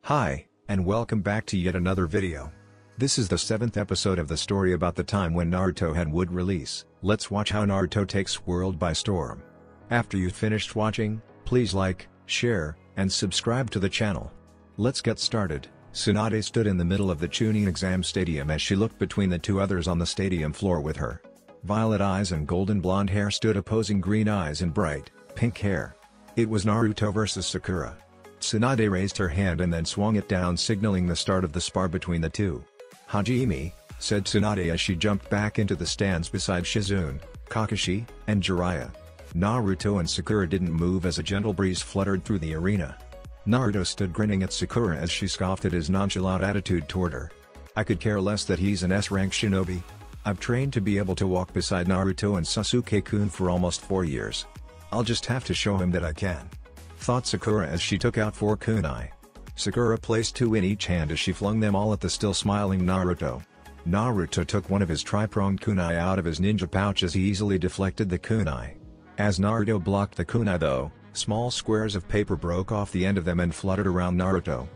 Hi, and welcome back to yet another video. This is the 7th episode of the story about the time when Naruto had would release. Let's watch how Naruto takes world by storm. After you've finished watching, please like, share, and subscribe to the channel. Let's get started. Tsunade stood in the middle of the Chunin exam stadium as she looked between the two others on the stadium floor with her violet eyes and golden blonde hair stood opposing green eyes and bright, pink hair. It was Naruto versus Sakura. Tsunade raised her hand and then swung it down, signaling the start of the spar between the two. "Hajime," said Tsunade as she jumped back into the stands beside Shizune, Kakashi, and Jiraiya. Naruto and Sakura didn't move as a gentle breeze fluttered through the arena. Naruto stood grinning at Sakura as she scoffed at his nonchalant attitude toward her. "I could care less that he's an S-rank shinobi. I've trained to be able to walk beside Naruto and Sasuke-kun for almost 4 years. I'll just have to show him that I can," thought Sakura as she took out 4 kunai. Sakura placed 2 in each hand as she flung them all at the still smiling Naruto. Naruto took one of his tri-pronged kunai out of his ninja pouch as he easily deflected the kunai. As Naruto blocked the kunai though, small squares of paper broke off the end of them and fluttered around Naruto.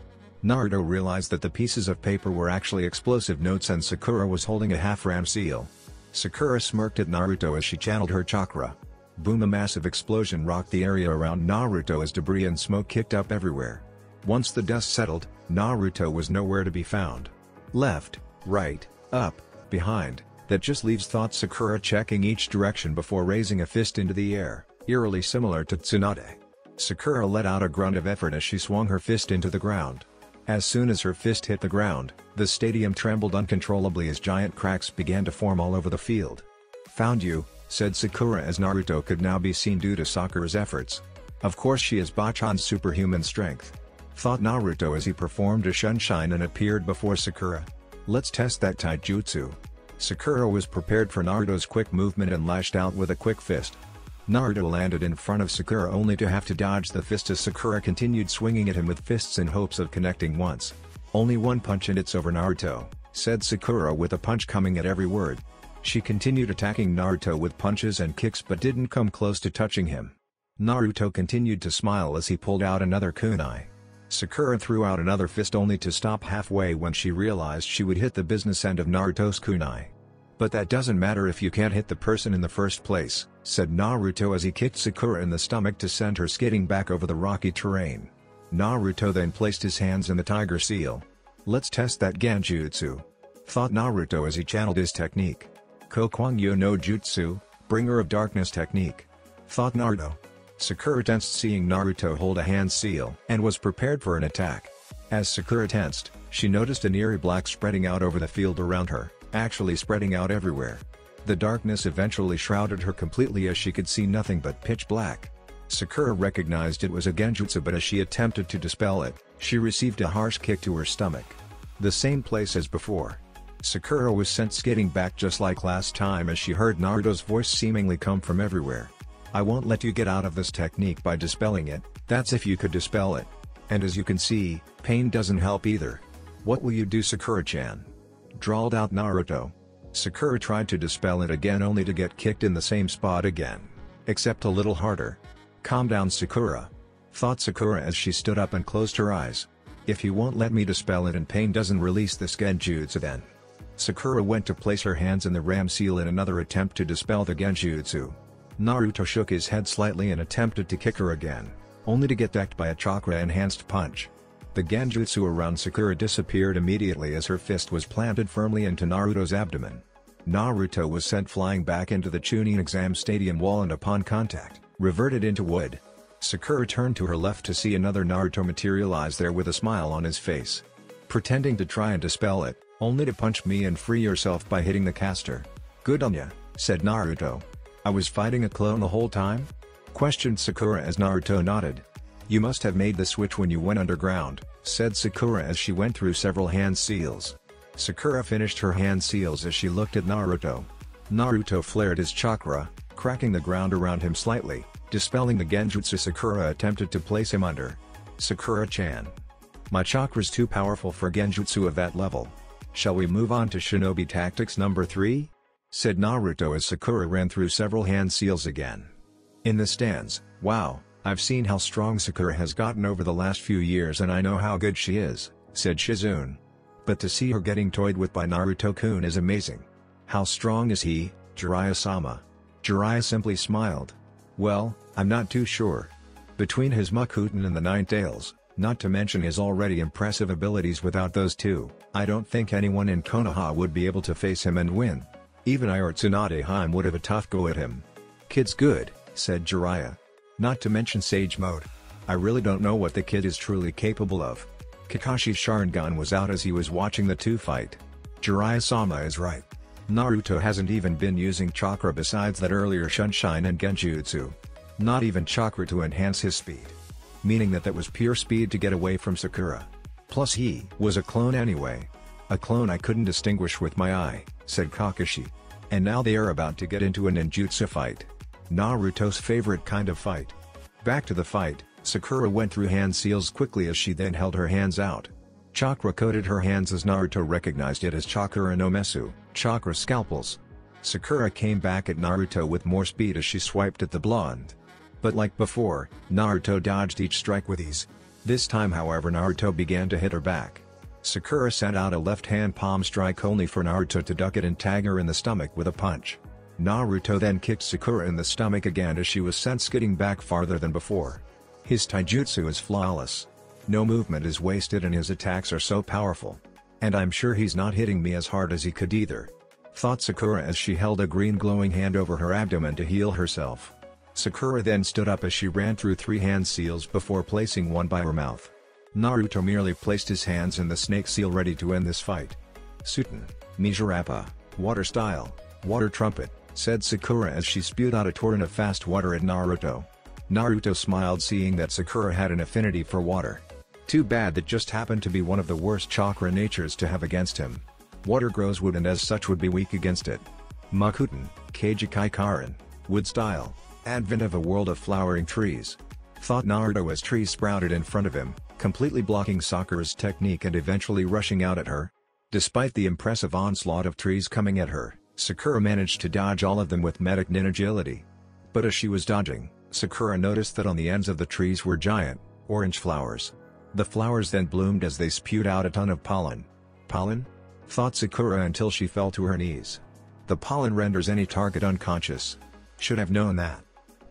Naruto realized that the pieces of paper were actually explosive notes and Sakura was holding a half-ram seal. Sakura smirked at Naruto as she channeled her chakra. Boom! A massive explosion rocked the area around Naruto as debris and smoke kicked up everywhere. Once the dust settled, Naruto was nowhere to be found. Left, right, up, behind, that just leaves, thought Sakura, checking each direction before raising a fist into the air, eerily similar to Tsunade. Sakura let out a grunt of effort as she swung her fist into the ground. As soon as her fist hit the ground, the stadium trembled uncontrollably as giant cracks began to form all over the field. "Found you," said Sakura as Naruto could now be seen due to Sakura's efforts. "Of course she has Bachan's superhuman strength," thought Naruto as he performed a Sunshine and appeared before Sakura. "Let's test that taijutsu." Sakura was prepared for Naruto's quick movement and lashed out with a quick fist. Naruto landed in front of Sakura only to have to dodge the fist as Sakura continued swinging at him with fists in hopes of connecting once. "Only one punch and it's over, Naruto," said Sakura with a punch coming at every word. She continued attacking Naruto with punches and kicks but didn't come close to touching him. Naruto continued to smile as he pulled out another kunai. Sakura threw out another fist only to stop halfway when she realized she would hit the business end of Naruto's kunai. "But that doesn't matter if you can't hit the person in the first place," said Naruto as he kicked Sakura in the stomach to send her skidding back over the rocky terrain. Naruto then placed his hands in the tiger seal. "Let's test that genjutsu," thought Naruto as he channeled his technique. "Kokwangyo no Jutsu, Bringer of Darkness technique," thought Naruto. Sakura tensed seeing Naruto hold a hand seal and was prepared for an attack. As Sakura tensed, she noticed an eerie black spreading out over the field around her, actually spreading out everywhere. The darkness eventually shrouded her completely as she could see nothing but pitch black. Sakura recognized it was a genjutsu, but as she attempted to dispel it, she received a harsh kick to her stomach. The same place as before. Sakura was sent skidding back just like last time as she heard Naruto's voice seemingly come from everywhere. "I won't let you get out of this technique by dispelling it, that's if you could dispel it. And as you can see, pain doesn't help either. What will you do, Sakura-chan?" drawled out Naruto. Sakura tried to dispel it again only to get kicked in the same spot again. Except a little harder. "Calm down, Sakura," thought Sakura as she stood up and closed her eyes. "If you won't let me dispel it and pain doesn't release this genjutsu then." Sakura went to place her hands in the ram seal in another attempt to dispel the genjutsu. Naruto shook his head slightly and attempted to kick her again, only to get decked by a chakra-enhanced punch. The genjutsu around Sakura disappeared immediately as her fist was planted firmly into Naruto's abdomen. Naruto was sent flying back into the Chunin exam stadium wall and upon contact, reverted into wood. Sakura turned to her left to see another Naruto materialize there with a smile on his face. "Pretending to try and dispel it, only to punch me and free yourself by hitting the caster. Good on ya," said Naruto. "I was fighting a clone the whole time?" questioned Sakura as Naruto nodded. "You must have made the switch when you went underground," said Sakura as she went through several hand seals. Sakura finished her hand seals as she looked at Naruto. Naruto flared his chakra, cracking the ground around him slightly, dispelling the genjutsu Sakura attempted to place him under. "Sakura-chan, my chakra's too powerful for genjutsu of that level. Shall we move on to Shinobi tactics number 3? Said Naruto as Sakura ran through several hand seals again. In the stands, "Wow, I've seen how strong Sakura has gotten over the last few years and I know how good she is, said Shizune. But to see her getting toyed with by Naruto-kun is amazing. How strong is he, Jiraiya-sama? Jiraiya simply smiled. Well, I'm not too sure. Between his Makuten and the Ninetales, not to mention his already impressive abilities without those two, I don't think anyone in Konoha would be able to face him and win. Even I or Tsunade Haim would have a tough go at him. Kid's good, said Jiraiya. Not to mention Sage Mode. I really don't know what the kid is truly capable of. Kakashi's Sharingan was out as he was watching the two fight. Jiraiya-sama is right. Naruto hasn't even been using chakra besides that earlier Sunshine and Genjutsu. Not even chakra to enhance his speed. Meaning that was pure speed to get away from Sakura. Plus he was a clone anyway. A clone I couldn't distinguish with my eye, said Kakashi. And now they are about to get into a ninjutsu fight. Naruto's favorite kind of fight. Back to the fight, Sakura went through hand seals quickly as she then held her hands out. Chakra coated her hands as Naruto recognized it as Chakra no Mesu, chakra scalpels. Sakura came back at Naruto with more speed as she swiped at the blonde. But like before, Naruto dodged each strike with ease. This time however Naruto began to hit her back. Sakura sent out a left-hand palm strike only for Naruto to duck it and tag her in the stomach with a punch. Naruto then kicked Sakura in the stomach again as she was sent skidding back farther than before. His taijutsu is flawless. No movement is wasted and his attacks are so powerful. And I'm sure he's not hitting me as hard as he could either, thought Sakura as she held a green glowing hand over her abdomen to heal herself. Sakura then stood up as she ran through 3 hand seals before placing one by her mouth. Naruto merely placed his hands in the snake seal ready to end this fight. Suten, Mijirappa, water style, water trumpet, said Sakura as she spewed out a torrent of fast water at Naruto. Naruto smiled seeing that Sakura had an affinity for water. Too bad that just happened to be one of the worst chakra natures to have against him. Water grows wood and as such would be weak against it. Makuten, Keijikai Karin, wood style, advent of a world of flowering trees. Thought Naruto as trees sprouted in front of him, completely blocking Sakura's technique and eventually rushing out at her. Despite the impressive onslaught of trees coming at her, Sakura managed to dodge all of them with medic nin agility. But as she was dodging, Sakura noticed that on the ends of the trees were giant, orange flowers. The flowers then bloomed as they spewed out a ton of pollen. Pollen? Thought Sakura until she fell to her knees. The pollen renders any target unconscious. Should have known that.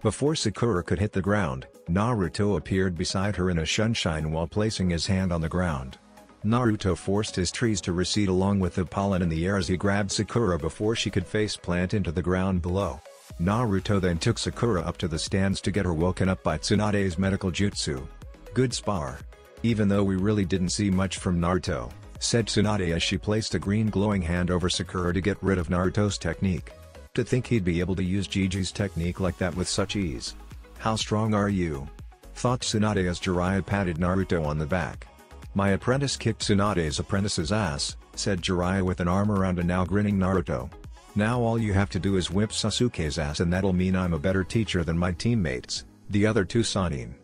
Before Sakura could hit the ground, Naruto appeared beside her in a sunshine while placing his hand on the ground. Naruto forced his trees to recede along with the pollen in the air as he grabbed Sakura before she could face plant into the ground below. Naruto then took Sakura up to the stands to get her woken up by Tsunade's medical jutsu. Good spar. Even though we really didn't see much from Naruto, said Tsunade as she placed a green glowing hand over Sakura to get rid of Naruto's technique. To think he'd be able to use Gigi's technique like that with such ease. How strong are you? Thought Tsunade as Jiraiya patted Naruto on the back. My apprentice kicked Tsunade's apprentice's ass, said Jiraiya with an arm around a now grinning Naruto. Now all you have to do is whip Sasuke's ass and that'll mean I'm a better teacher than my teammates, the other two Sanin.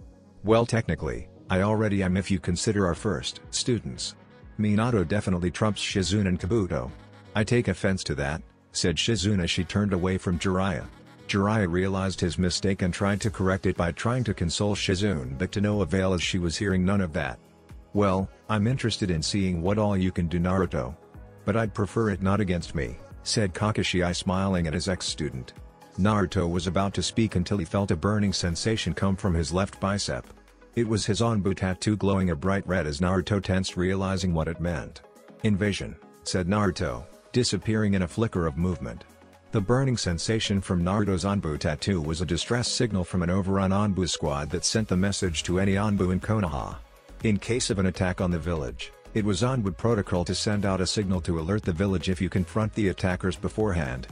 Well technically, I already am if you consider our first students. Minato definitely trumps Shizune and Kabuto. I take offense to that, said Shizune as she turned away from Jiraiya. Jiraiya realized his mistake and tried to correct it by trying to console Shizune but to no avail as she was hearing none of that. Well, I'm interested in seeing what all you can do Naruto. But I'd prefer it not against me, said Kakashi smiling at his ex-student. Naruto was about to speak until he felt a burning sensation come from his left bicep. It was his Anbu tattoo glowing a bright red as Naruto tensed realizing what it meant. Invasion, said Naruto, disappearing in a flicker of movement. The burning sensation from Naruto's Anbu tattoo was a distress signal from an overrun Anbu squad that sent the message to any Anbu in Konoha. In case of an attack on the village, it was Anbu protocol to send out a signal to alert the village if you confront the attackers beforehand.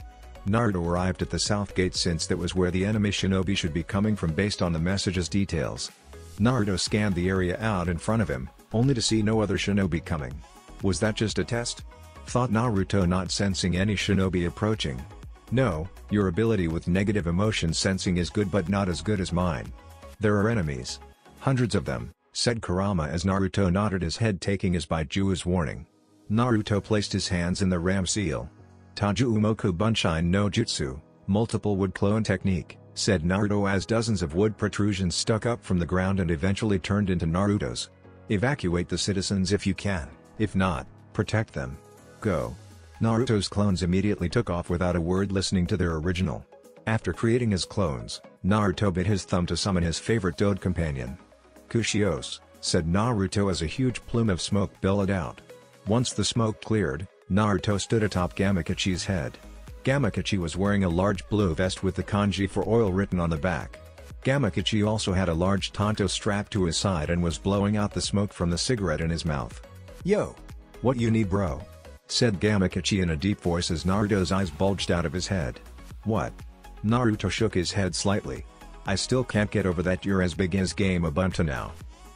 Naruto arrived at the south gate since that was where the enemy shinobi should be coming from based on the message's details. Naruto scanned the area out in front of him, only to see no other shinobi coming. Was that just a test? Thought Naruto, not sensing any shinobi approaching. No, your ability with negative emotion sensing is good but not as good as mine. There are enemies. Hundreds of them, said Kurama as Naruto nodded his head taking his Baiju's warning. Naruto placed his hands in the ram seal. Taju Umoku Bunshin no Jutsu, multiple wood clone technique, said Naruto as dozens of wood protrusions stuck up from the ground and eventually turned into Narutos. Evacuate the citizens if you can, if not, protect them. Go. Naruto's clones immediately took off without a word, listening to their original. After creating his clones, Naruto bit his thumb to summon his favorite Dode companion. Kushios, said Naruto as a huge plume of smoke billowed out. Once the smoke cleared, Naruto stood atop Gamakachi's head. Gamakachi was wearing a large blue vest with the kanji for oil written on the back. Gamakachi also had a large tanto strapped to his side and was blowing out the smoke from the cigarette in his mouth. "Yo! What you need, bro?" said Gamakachi in a deep voice as Naruto's eyes bulged out of his head. "What?" Naruto shook his head slightly. "I still can't get over that you're as big as Game Ubuntu now."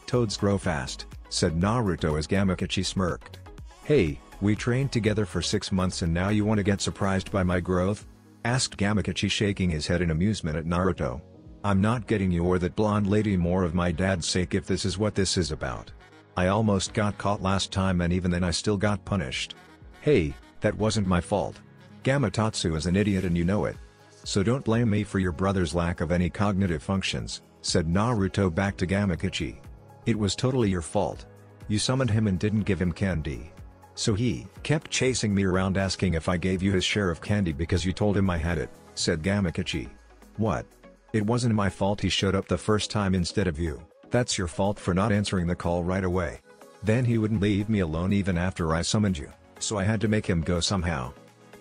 "Toads grow fast," said Naruto as Gamakachi smirked. "Hey, we trained together for 6 months and now you want to get surprised by my growth?" asked Gamakachi, shaking his head in amusement at Naruto. "I'm not getting you or that blonde lady more of my dad's sake if this is what this is about. I almost got caught last time and even then I still got punished." "Hey, that wasn't my fault. Gamatatsu is an idiot and you know it. So don't blame me for your brother's lack of any cognitive functions," said Naruto back to Gamakachi. "It was totally your fault. You summoned him and didn't give him candy. So he kept chasing me around asking if I gave you his share of candy because you told him I had it," said Gamakachi. "What? It wasn't my fault he showed up the first time instead of you. That's your fault for not answering the call right away. Then he wouldn't leave me alone even after I summoned you, so I had to make him go somehow.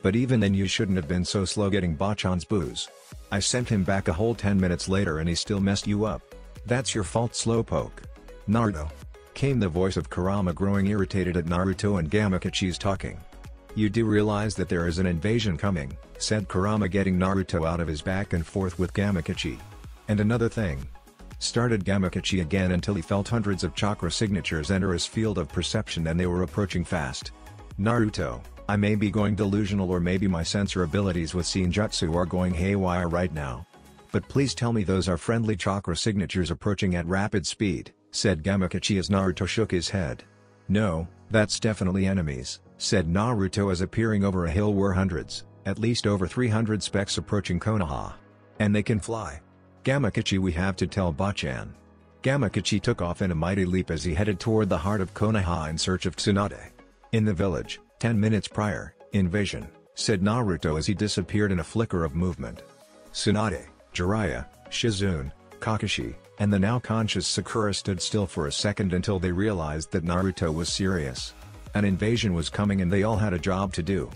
But even then you shouldn't have been so slow getting Bachan's booze. I sent him back a whole 10 minutes later and he still messed you up. That's your fault, slowpoke." "Naruto," came the voice of Kurama, growing irritated at Naruto and Gamakachi's talking. "You do realize that there is an invasion coming," said Kurama, getting Naruto out of his back and forth with Gamakachi. "And another thing," started Gamakachi again until he felt hundreds of chakra signatures enter his field of perception and they were approaching fast. "Naruto, I may be going delusional or maybe my sensor abilities with Senjutsu are going haywire right now. But please tell me those are friendly chakra signatures approaching at rapid speed," said Gamakachi as Naruto shook his head. "No, that's definitely enemies," said Naruto as appearing over a hill were hundreds, at least over 300 specks approaching Konoha. "And they can fly. Gamakachi, we have to tell Bachan." Gamakachi took off in a mighty leap as he headed toward the heart of Konoha in search of Tsunade. "In the village, 10 minutes prior, invasion," said Naruto as he disappeared in a flicker of movement. Tsunade, Jiraiya, Shizune, Kakashi, and the now conscious Sakura stood still for a second until they realized that Naruto was serious. An invasion was coming and they all had a job to do.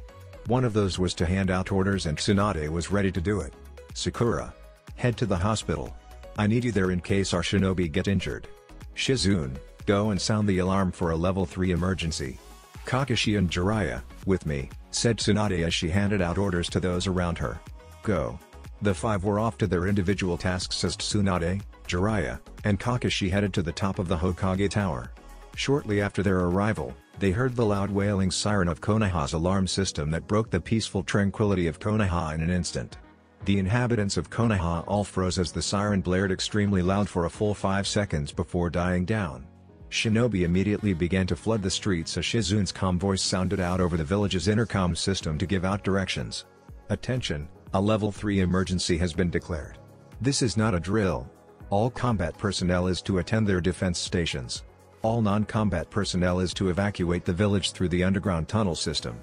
One of those was to hand out orders and Tsunade was ready to do it. "Sakura, head to the hospital. I need you there in case our shinobi get injured." "Shizune, go and sound the alarm for a level 3 emergency." "Kakashi and Jiraiya, with me," said Tsunade as she handed out orders to those around her. "Go." The 5 were off to their individual tasks as Tsunade, Jiraiya, and Kakashi headed to the top of the Hokage Tower. Shortly after their arrival, they heard the loud wailing siren of Konoha's alarm system that broke the peaceful tranquility of Konoha in an instant. The inhabitants of Konoha all froze as the siren blared extremely loud for a full 5 seconds before dying down. Shinobi immediately began to flood the streets as Shizune's calm voice sounded out over the village's intercom system to give out directions. "Attention, a level 3 emergency has been declared. This is not a drill. All combat personnel is to attend their defense stations. All non-combat personnel is to evacuate the village through the underground tunnel system.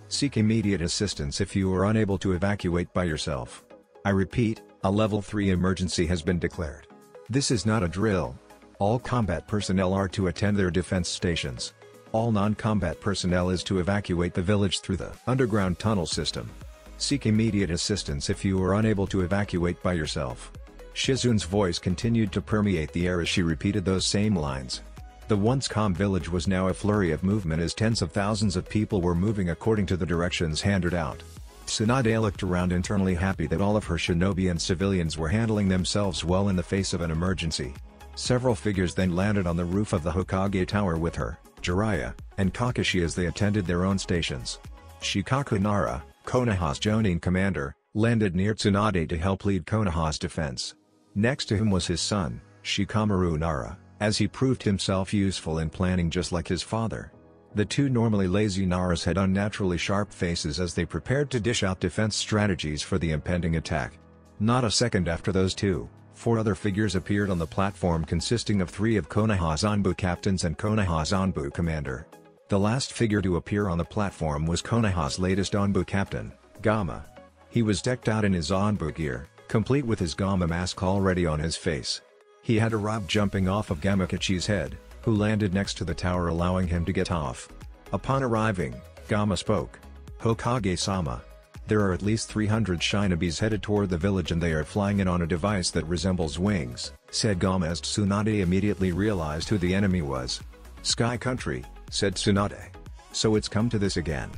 Seek immediate assistance if you are unable to evacuate by yourself. I repeat, a level 3 emergency has been declared. This is not a drill. All combat personnel are to attend their defense stations. All non-combat personnel is to evacuate the village through the underground tunnel system. Seek immediate assistance if you are unable to evacuate by yourself." Shizune's voice continued to permeate the air as she repeated those same lines. The once calm village was now a flurry of movement as tens of thousands of people were moving according to the directions handed out. Tsunade looked around internally, happy that all of her shinobi and civilians were handling themselves well in the face of an emergency. Several figures then landed on the roof of the Hokage Tower with her, Jiraiya, and Kakashi as they attended their own stations. Shikaku Nara, Konoha's Jonin commander, landed near Tsunade to help lead Konoha's defense. Next to him was his son, Shikamaru Nara, as he proved himself useful in planning just like his father. The 2 normally lazy Naras had unnaturally sharp faces as they prepared to dish out defense strategies for the impending attack. Not a second after those two, 4 other figures appeared on the platform consisting of 3 of Konoha's Anbu captains and Konoha's Anbu commander. The last figure to appear on the platform was Konoha's latest Anbu captain, Gamma. He was decked out in his Anbu gear, complete with his Gamma mask already on his face. He had arrived jumping off of Gamakachi's head, who landed next to the tower allowing him to get off. Upon arriving, Gamma spoke. "Hokage-sama. There are at least 300 Shinobis headed toward the village and they are flying in on a device that resembles wings," said Gamma as Tsunade immediately realized who the enemy was. "Sky Country," said Tsunade. "So it's come to this again.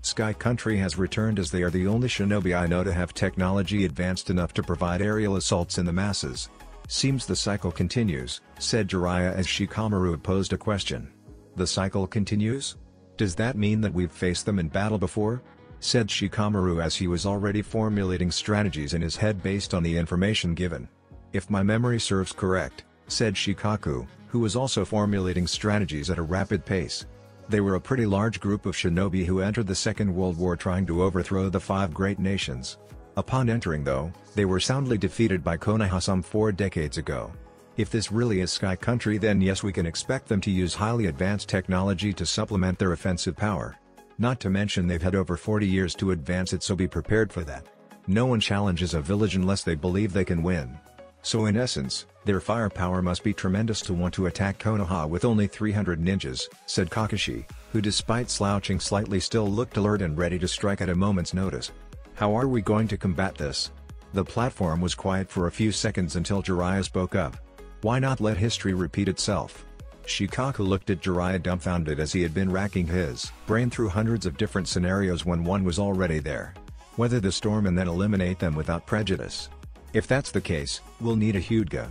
Sky Country has returned as they are the only shinobi I know to have technology advanced enough to provide aerial assaults in the masses. Seems the cycle continues," said Jiraiya as Shikamaru posed a question. "The cycle continues? Does that mean that we've faced them in battle before?" said Shikamaru as he was already formulating strategies in his head based on the information given. "If my memory serves correct," said Shikaku, who was also formulating strategies at a rapid pace. "They were a pretty large group of shinobi who entered the Second World War trying to overthrow the 5 great nations. Upon entering though, they were soundly defeated by Konoha some 4 decades ago. If this really is Sky Country, then yes, we can expect them to use highly advanced technology to supplement their offensive power. Not to mention they've had over 40 years to advance it, so be prepared for that. No one challenges a village unless they believe they can win. So in essence, their firepower must be tremendous to want to attack Konoha with only 300 ninjas," said Kakashi, who despite slouching slightly still looked alert and ready to strike at a moment's notice. "How are we going to combat this?" The platform was quiet for a few seconds until Jiraiya spoke up. "Why not let history repeat itself?" Shikaku looked at Jiraiya dumbfounded as he had been racking his brain through hundreds of different scenarios when one was already there. Weather the storm and then eliminate them without prejudice. If that's the case, we'll need a Hyuga.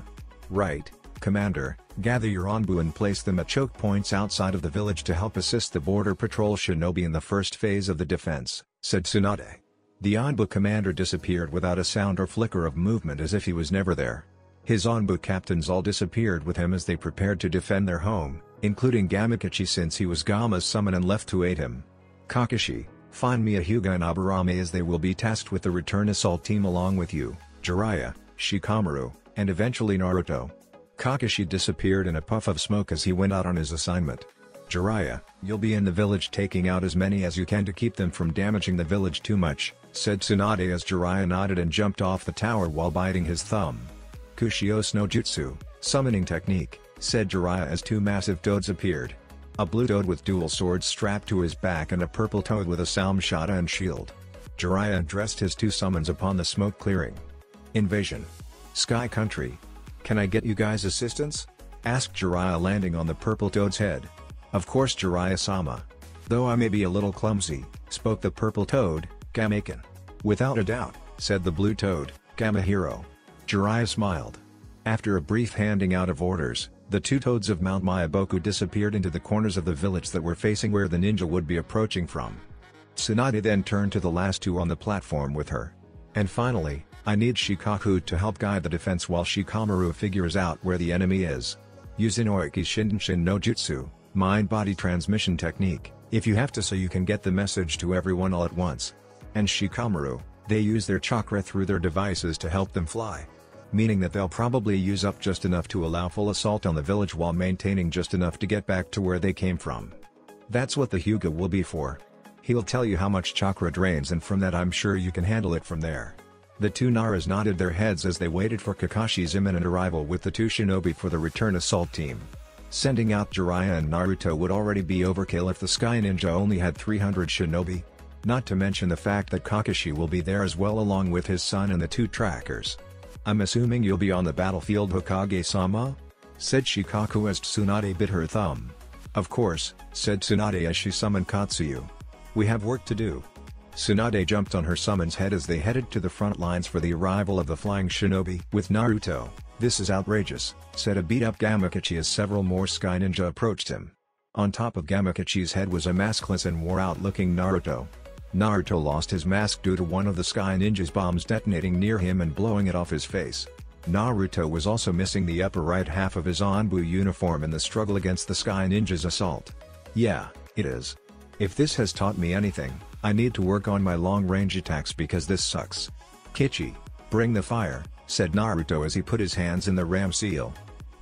"Right, Commander, gather your Anbu and place them at choke points outside of the village to help assist the border patrol shinobi in the first phase of the defense," said Tsunade. The Anbu commander disappeared without a sound or flicker of movement as if he was never there. His Anbu captains all disappeared with him as they prepared to defend their home, including Gamakachi since he was Gamma's summon and left to aid him. "Kakashi, find me a Hyuga and Aburame as they will be tasked with the return assault team along with you, Jiraiya, Shikamaru, and eventually Naruto." Kakashi disappeared in a puff of smoke as he went out on his assignment. "Jiraiya, you'll be in the village taking out as many as you can to keep them from damaging the village too much," said Tsunade as Jiraiya nodded and jumped off the tower while biting his thumb. "Kushio no Jutsu, summoning technique," said Jiraiya as 2 massive toads appeared. A blue toad with dual swords strapped to his back and a purple toad with a Samshata and shield. Jiraiya addressed his 2 summons upon the smoke clearing. "Invasion. Sky Country. Can I get you guys assistance?" asked Jiraiya landing on the purple toad's head. "Of course Jiraiya-sama. Though I may be a little clumsy," spoke the purple toad, Gamaken. "Without a doubt," said the blue toad, Gamahiro. Jiraiya smiled. After a brief handing out of orders, the 2 toads of Mount Myaboku disappeared into the corners of the village that were facing where the ninja would be approaching from. Tsunade then turned to the last 2 on the platform with her. "And finally, I need Shikaku to help guide the defense while Shikamaru figures out where the enemy is. Use Inoiki Shinshin no Jutsu, mind-body transmission technique, if you have to, so you can get the message to everyone all at once. And Shikamaru, they use their chakra through their devices to help them fly. Meaning that they'll probably use up just enough to allow full assault on the village while maintaining just enough to get back to where they came from. That's what the Hyuga will be for. He'll tell you how much chakra drains, and from that I'm sure you can handle it from there." The 2 Naras nodded their heads as they waited for Kakashi's imminent arrival with the 2 shinobi for the return assault team. Sending out Jiraiya and Naruto would already be overkill if the Sky Ninja only had 300 shinobi. Not to mention the fact that Kakashi will be there as well along with his son and the 2 trackers. "I'm assuming you'll be on the battlefield, Hokage-sama?" said Shikaku as Tsunade bit her thumb. "Of course," said Tsunade as she summoned Katsuyu. "We have work to do." Tsunade jumped on her summon's head as they headed to the front lines for the arrival of the flying shinobi with Naruto. "This is outrageous," said a beat-up Gamakachi as several more Sky Ninja approached him. On top of Gamakachi's head was a maskless and wore-out-looking Naruto. Naruto lost his mask due to one of the Sky Ninja's bombs detonating near him and blowing it off his face. Naruto was also missing the upper right half of his Anbu uniform in the struggle against the Sky Ninja's assault. "Yeah, it is. If this has taught me anything, I need to work on my long-range attacks because this sucks. Kichi. "Bring the fire," said Naruto as he put his hands in the ram seal.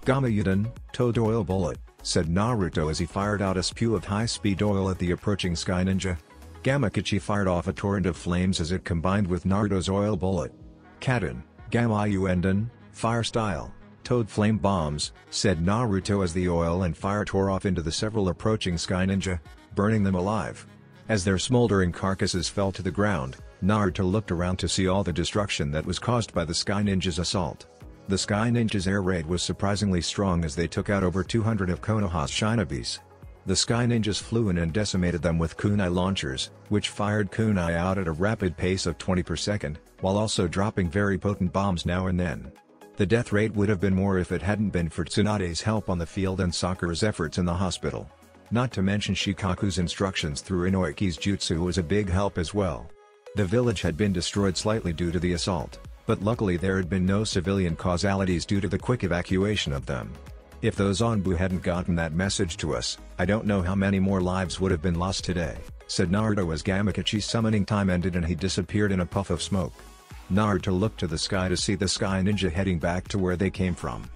"Gamayuden, toad oil bullet," said Naruto as he fired out a spew of high-speed oil at the approaching sky ninja. Gamakachi fired off a torrent of flames as it combined with Naruto's oil bullet. "Kaden, Gamayuden, fire style, toad flame bombs," said Naruto as the oil and fire tore off into the several approaching sky ninja, burning them alive. As their smoldering carcasses fell to the ground, Naruto looked around to see all the destruction that was caused by the Sky Ninja's assault. The Sky Ninja's air raid was surprisingly strong as they took out over 200 of Konoha's Shinobis. The Sky Ninjas flew in and decimated them with kunai launchers, which fired kunai out at a rapid pace of 20 per second, while also dropping very potent bombs now and then. The death rate would have been more if it hadn't been for Tsunade's help on the field and Sakura's efforts in the hospital. Not to mention Shikaku's instructions through Inoiki's jutsu was a big help as well. The village had been destroyed slightly due to the assault, but luckily there had been no civilian casualties due to the quick evacuation of them. "If those Onbu hadn't gotten that message to us, I don't know how many more lives would have been lost today," said Naruto as Gamakachi's summoning time ended and he disappeared in a puff of smoke. Naruto looked to the sky to see the Sky Ninja heading back to where they came from.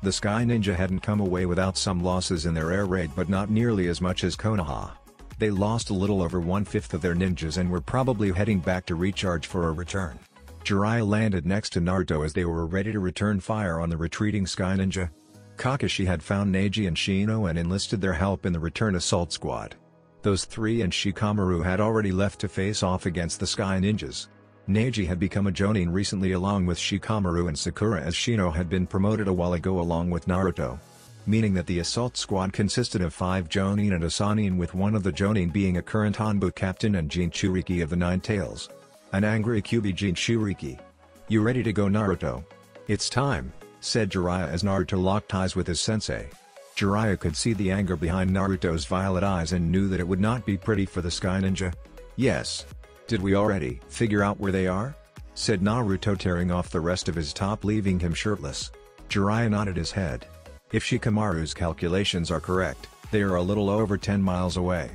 The Sky Ninja hadn't come away without some losses in their air raid, but not nearly as much as Konoha. They lost a little over 1/5 of their ninjas and were probably heading back to recharge for a return. Jiraiya landed next to Naruto as they were ready to return fire on the retreating Sky Ninja. Kakashi had found Neji and Shino and enlisted their help in the return assault squad. Those three and Shikamaru had already left to face off against the Sky Ninjas. Neji had become a Jonin recently along with Shikamaru and Sakura, as Shino had been promoted a while ago along with Naruto. Meaning that the assault squad consisted of 5 Jonin and a Sannin, with one of the Jonin being a current Hanbu captain and Jinchuriki of the Nine Tails. An angry Kyuubi Jinchuriki. "You ready to go, Naruto?" "It's time," said Jiraiya as Naruto locked eyes with his sensei. Jiraiya could see the anger behind Naruto's violet eyes and knew that it would not be pretty for the Sky Ninja. "Yes. Did we already figure out where they are?" said Naruto, tearing off the rest of his top leaving him shirtless. Jiraiya nodded his head. "If Shikamaru's calculations are correct, they are a little over 10 miles away.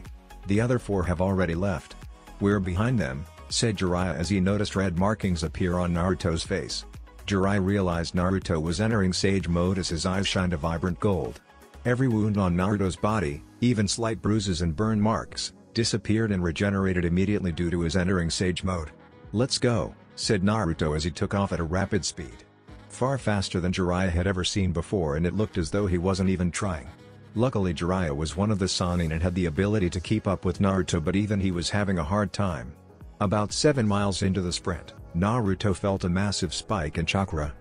The other 4 have already left." "We're behind them," said Jiraiya as he noticed red markings appear on Naruto's face. Jiraiya realized Naruto was entering Sage mode as his eyes shined a vibrant gold. Every wound on Naruto's body, even slight bruises and burn marks, disappeared and regenerated immediately due to his entering Sage mode. "Let's go," said Naruto as he took off at a rapid speed. Far faster than Jiraiya had ever seen before, and it looked as though he wasn't even trying. Luckily Jiraiya was one of the Sannin and had the ability to keep up with Naruto, but even he was having a hard time. About 7 miles into the sprint, Naruto felt a massive spike in chakra.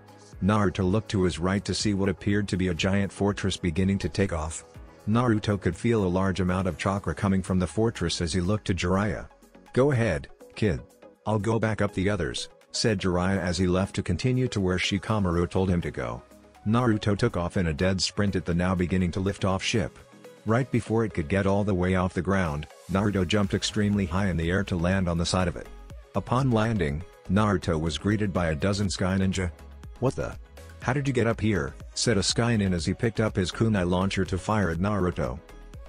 Naruto looked to his right to see what appeared to be a giant fortress beginning to take off. Naruto could feel a large amount of chakra coming from the fortress as he looked to Jiraiya. "Go ahead, kid. I'll go back up the others," said Jiraiya as he left to continue to where Shikamaru told him to go. Naruto took off in a dead sprint at the now beginning to lift off ship. Right before it could get all the way off the ground, Naruto jumped extremely high in the air to land on the side of it. Upon landing, Naruto was greeted by a dozen Sky Ninja. "What the? How did you get up here?" said a Skynin as he picked up his kunai launcher to fire at Naruto.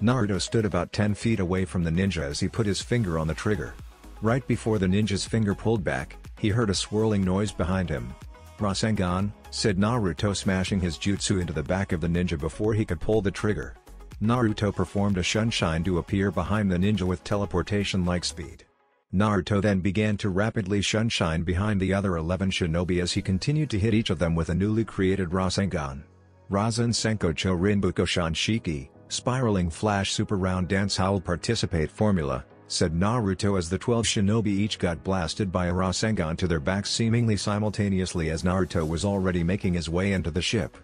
Naruto stood about 10 feet away from the ninja as he put his finger on the trigger. Right before the ninja's finger pulled back, he heard a swirling noise behind him. "Rasengan," said Naruto, smashing his jutsu into the back of the ninja before he could pull the trigger. Naruto performed a shunshine to appear behind the ninja with teleportation-like speed. Naruto then began to rapidly shunshine behind the other 11 shinobi as he continued to hit each of them with a newly created Rasengan. Rasen Senko Cho Rinbuko Shanshiki, Spiraling Flash Super Round Dance Howl Participate Formula, said Naruto as the 12 shinobi each got blasted by a Rasengan to their backs seemingly simultaneously as Naruto was already making his way into the ship.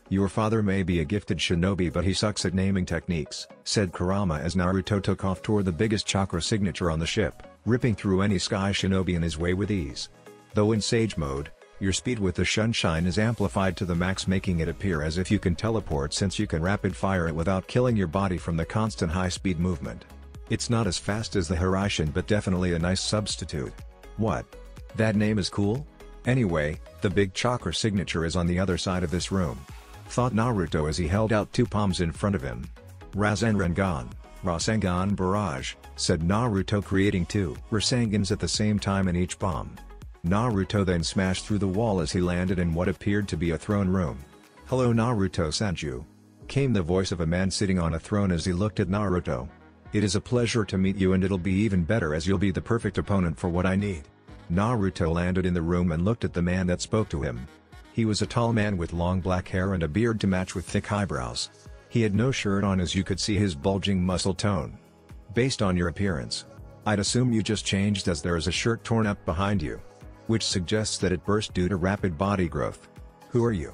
"Your father may be a gifted shinobi, but he sucks at naming techniques," said Kurama as Naruto took off toward the biggest chakra signature on the ship, ripping through any sky shinobi in his way with ease. Though in Sage mode, your speed with the shunshine is amplified to the max, making it appear as if you can teleport since you can rapid fire it without killing your body from the constant high-speed movement. It's not as fast as the Hiraishin, but definitely a nice substitute. "What? That name is cool? Anyway, the big chakra signature is on the other side of this room," thought Naruto as he held out 2 palms in front of him. "Rasengan, Rasengan Barrage," said Naruto, creating 2 Rasengans at the same time in each palm. Naruto then smashed through the wall as he landed in what appeared to be a throne room. "Hello Naruto-sanju," came the voice of a man sitting on a throne as he looked at Naruto. "It is a pleasure to meet you, and it'll be even better as you'll be the perfect opponent for what I need." Naruto landed in the room and looked at the man that spoke to him. He was a tall man with long black hair and a beard to match with thick eyebrows. He had no shirt on as you could see his bulging muscle tone. "Based on your appearance, I'd assume you just changed as there is a shirt torn up behind you, which suggests that it burst due to rapid body growth. Who are you?"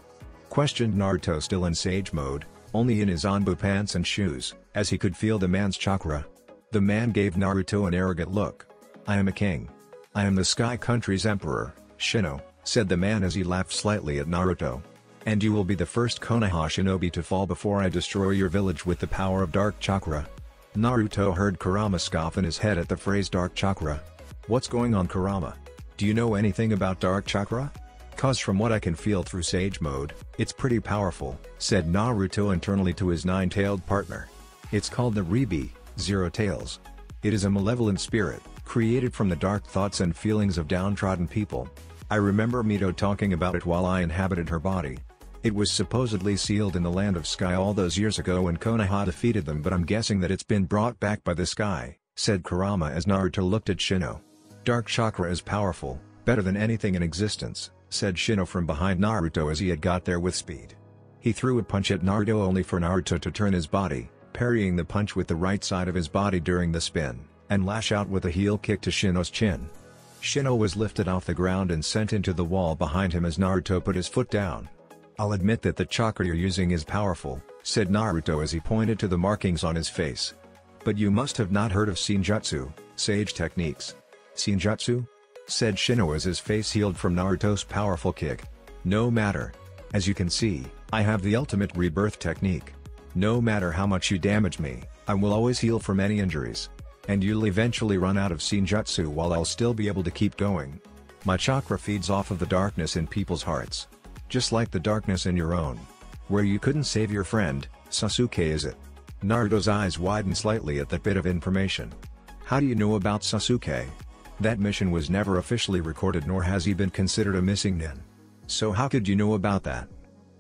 questioned Naruto, still in sage mode, only in his Anbu pants and shoes, as he could feel the man's chakra. The man gave Naruto an arrogant look. "I am a king. I am the Sky Country's emperor, Shino," said the man as he laughed slightly at Naruto. "And you will be the first Konoha shinobi to fall before I destroy your village with the power of dark chakra." Naruto heard Kurama scoff in his head at the phrase dark chakra. "What's going on, Kurama? Do you know anything about dark chakra?" "'Cause from what I can feel through sage mode, it's pretty powerful," said Naruto internally to his nine-tailed partner. "It's called the Ribi, Zero Tails. It is a malevolent spirit, created from the dark thoughts and feelings of downtrodden people. I remember Mito talking about it while I inhabited her body. It was supposedly sealed in the land of Sky all those years ago when Konoha defeated them, but I'm guessing that it's been brought back by the Sky," said Kurama as Naruto looked at Shino. "Dark chakra is powerful, better than anything in existence," said Shino from behind Naruto as he had got there with speed. He threw a punch at Naruto only for Naruto to turn his body, parrying the punch with the right side of his body during the spin, and lash out with a heel kick to Shino's chin. Shino was lifted off the ground and sent into the wall behind him as Naruto put his foot down. "I'll admit that the chakra you're using is powerful," said Naruto as he pointed to the markings on his face. "But you must have not heard of Senjutsu, sage techniques." "Senjutsu?" said Shino as his face healed from Naruto's powerful kick. "No matter. As you can see, I have the ultimate rebirth technique. No matter how much you damage me, I will always heal from any injuries. And you'll eventually run out of Senjutsu while I'll still be able to keep going. My chakra feeds off of the darkness in people's hearts. Just like the darkness in your own. Where you couldn't save your friend, Sasuke, is it?" Naruto's eyes widened slightly at that bit of information. "How do you know about Sasuke? That mission was never officially recorded, nor has he been considered a missing nin. So how could you know about that?"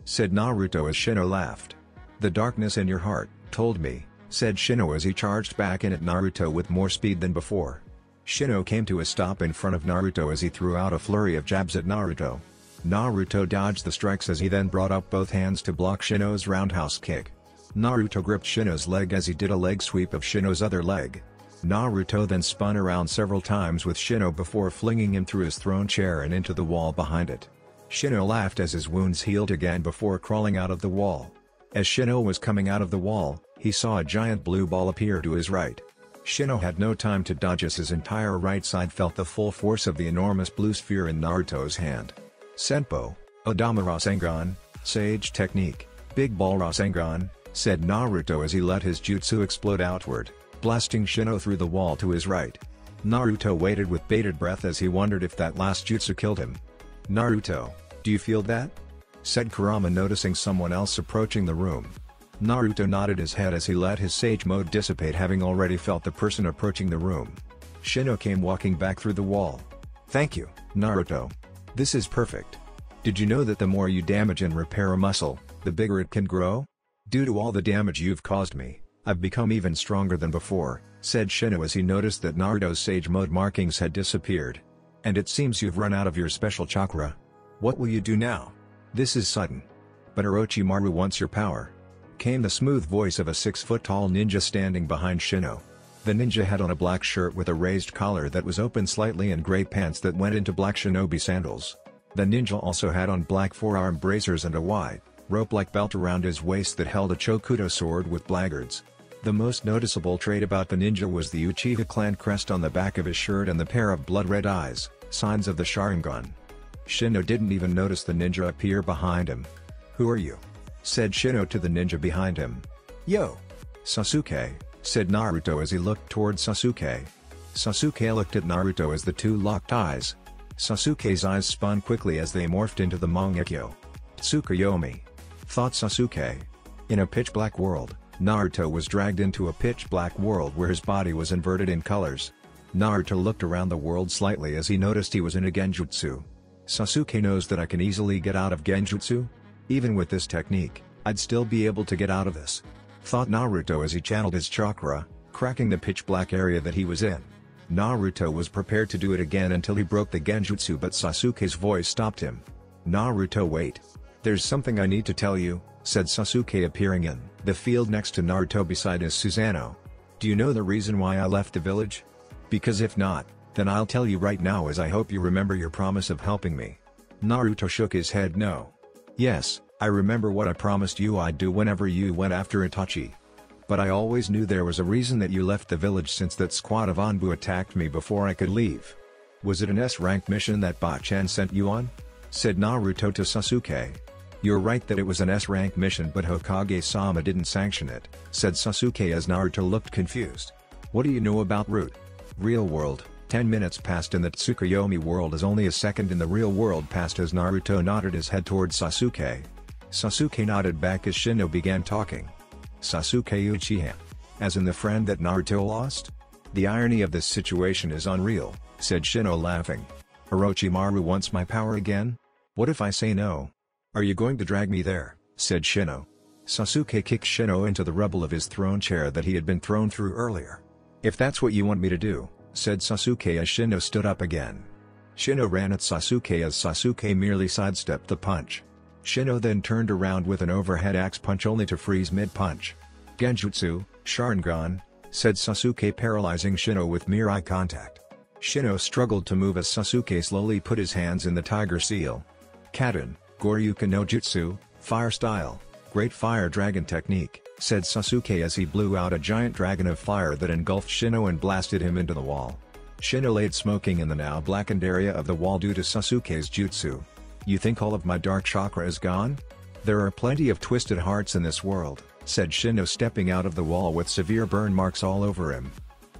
said Naruto as Shino laughed. "The darkness in your heart told me," said Shino as he charged back in at Naruto with more speed than before. Shino came to a stop in front of Naruto as he threw out a flurry of jabs at Naruto. Naruto dodged the strikes as he then brought up both hands to block Shino's roundhouse kick. Naruto gripped Shino's leg as he did a leg sweep of Shino's other leg. Naruto then spun around several times with Shino before flinging him through his throne chair and into the wall behind it. Shino laughed as his wounds healed again before crawling out of the wall. As Shino was coming out of the wall, he saw a giant blue ball appear to his right. Shino had no time to dodge as his entire right side felt the full force of the enormous blue sphere in Naruto's hand. "Senpo, Odama Rasengan, Sage Technique, Big Ball Rasengan," said Naruto as he let his jutsu explode outward, blasting Shino through the wall to his right. Naruto waited with bated breath as he wondered if that last jutsu killed him. "Naruto, do you feel that?" said Kurama, noticing someone else approaching the room. Naruto nodded his head as he let his sage mode dissipate, having already felt the person approaching the room. Shino came walking back through the wall. "Thank you, Naruto. This is perfect. Did you know that the more you damage and repair a muscle, the bigger it can grow? Due to all the damage you've caused me, I've become even stronger than before," said Shino as he noticed that Naruto's sage mode markings had disappeared. "And it seems you've run out of your special chakra. What will you do now? This is sudden. But Orochimaru wants your power," came the smooth voice of a 6-foot-tall ninja standing behind Shino. The ninja had on a black shirt with a raised collar that was open slightly and gray pants that went into black shinobi sandals. The ninja also had on black forearm bracers and a wide, rope-like belt around his waist that held a Chokudo sword with blackguards. The most noticeable trait about the ninja was the Uchiha clan crest on the back of his shirt and the pair of blood-red eyes, signs of the Sharingan. Shino didn't even notice the ninja appear behind him. "Who are you?" said Shino to the ninja behind him. "Yo! Sasuke," said Naruto as he looked toward Sasuke. Sasuke looked at Naruto as the two locked eyes. Sasuke's eyes spun quickly as they morphed into the Mangekyo. "Tsukuyomi," thought Sasuke. In a pitch-black world, Naruto was dragged into a pitch-black world where his body was inverted in colors. Naruto looked around the world slightly as he noticed he was in a genjutsu. Sasuke knows that I can easily get out of genjutsu? Even with this technique, I'd still be able to get out of this, thought Naruto as he channeled his chakra, cracking the pitch-black area that he was in. Naruto was prepared to do it again until he broke the genjutsu, but Sasuke's voice stopped him. Naruto, wait. There's something I need to tell you, said Sasuke, appearing in the field next to Naruto beside his Susanoo. Do you know the reason why I left the village? Because if not, then I'll tell you right now, as I hope you remember your promise of helping me. Naruto shook his head no. Yes, I remember what I promised you I'd do whenever you went after Itachi. But I always knew there was a reason that you left the village, since that squad of Anbu attacked me before I could leave. Was it an S-rank mission that Bachan sent you on? Said Naruto to Sasuke. You're right that it was an S-rank mission, but Hokage-sama didn't sanction it, said Sasuke as Naruto looked confused. What do you know about Root? Real world, 10 minutes passed in the Tsukuyomi world is only a second in the real world passed as Naruto nodded his head towards Sasuke. Sasuke nodded back as Shino began talking. Sasuke Uchiha. As in the friend that Naruto lost? The irony of this situation is unreal, said Shino laughing. Orochimaru wants my power again? What if I say no? Are you going to drag me there? Said Shino. Sasuke kicked Shino into the rubble of his throne chair that he had been thrown through earlier. If that's what you want me to do, said Sasuke as Shino stood up again. Shino ran at Sasuke as Sasuke merely sidestepped the punch. Shino then turned around with an overhead axe punch only to freeze mid-punch. Genjutsu, Sharingan, said Sasuke, paralyzing Shino with mere eye contact. Shino struggled to move as Sasuke slowly put his hands in the tiger seal. Kaden, Goryuken no Jutsu, Fire Style, Great Fire Dragon Technique, said Sasuke as he blew out a giant dragon of fire that engulfed Shino and blasted him into the wall. Shino laid smoking in the now blackened area of the wall due to Sasuke's jutsu. You think all of my dark chakra is gone? There are plenty of twisted hearts in this world, said Shino, stepping out of the wall with severe burn marks all over him.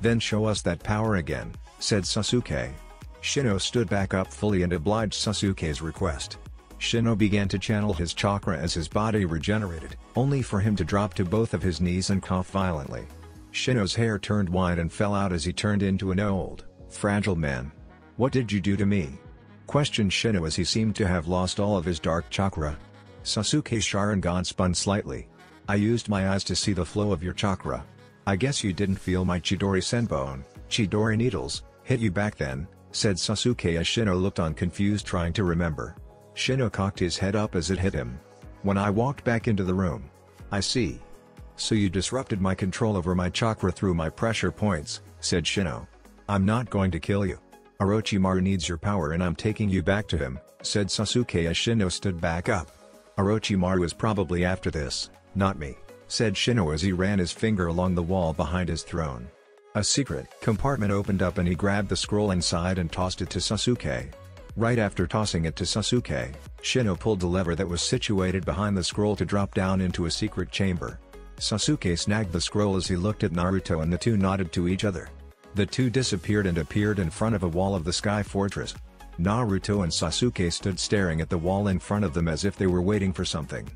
Then show us that power again, said Sasuke. Shino stood back up fully and obliged Sasuke's request. Shino began to channel his chakra as his body regenerated, only for him to drop to both of his knees and cough violently. Shino's hair turned white and fell out as he turned into an old, fragile man. What did you do to me? Questioned Shino as he seemed to have lost all of his dark chakra. Sasuke's Sharingan spun slightly. I used my eyes to see the flow of your chakra. I guess you didn't feel my Chidori Senbone, Chidori needles, hit you back then, said Sasuke as Shino looked on confused, trying to remember. Shino cocked his head up as it hit him. When I walked back into the room. I see. So you disrupted my control over my chakra through my pressure points, said Shino. I'm not going to kill you. Orochimaru needs your power and I'm taking you back to him, said Sasuke as Shino stood back up. Orochimaru is probably after this, not me, said Shino as he ran his finger along the wall behind his throne. A secret compartment opened up and he grabbed the scroll inside and tossed it to Sasuke. Right after tossing it to Sasuke, Shino pulled the lever that was situated behind the scroll to drop down into a secret chamber. Sasuke snagged the scroll as he looked at Naruto and the two nodded to each other. The two disappeared and appeared in front of a wall of the Sky Fortress. Naruto and Sasuke stood staring at the wall in front of them as if they were waiting for something.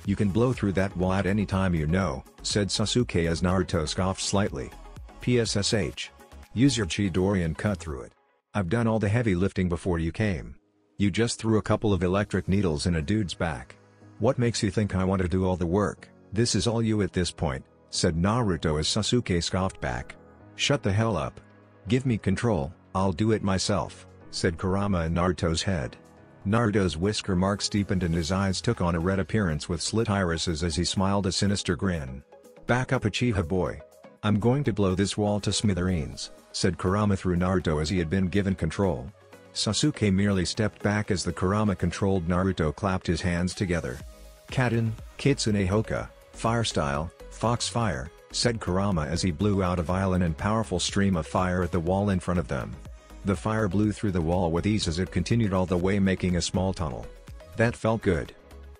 You can blow through that wall at any time, you know, said Sasuke as Naruto scoffed slightly. PSSH. Use your Chidori and cut through it. I've done all the heavy lifting before you came. You just threw a couple of electric needles in a dude's back. What makes you think I want to do all the work? This is all you at this point, said Naruto as Sasuke scoffed back. Shut the hell up. Give me control, I'll do it myself, said Kurama in Naruto's head. Naruto's whisker marks deepened and his eyes took on a red appearance with slit irises as he smiled a sinister grin. Back up, Uchiha boy. I'm going to blow this wall to smithereens, said Kurama through Naruto as he had been given control. Sasuke merely stepped back as the Kurama-controlled Naruto clapped his hands together. Kaden, Kitsune Hoka, Fire Style, Fox Fire, said Kurama as he blew out a violent and powerful stream of fire at the wall in front of them. The fire blew through the wall with ease as it continued all the way, making a small tunnel. That felt good.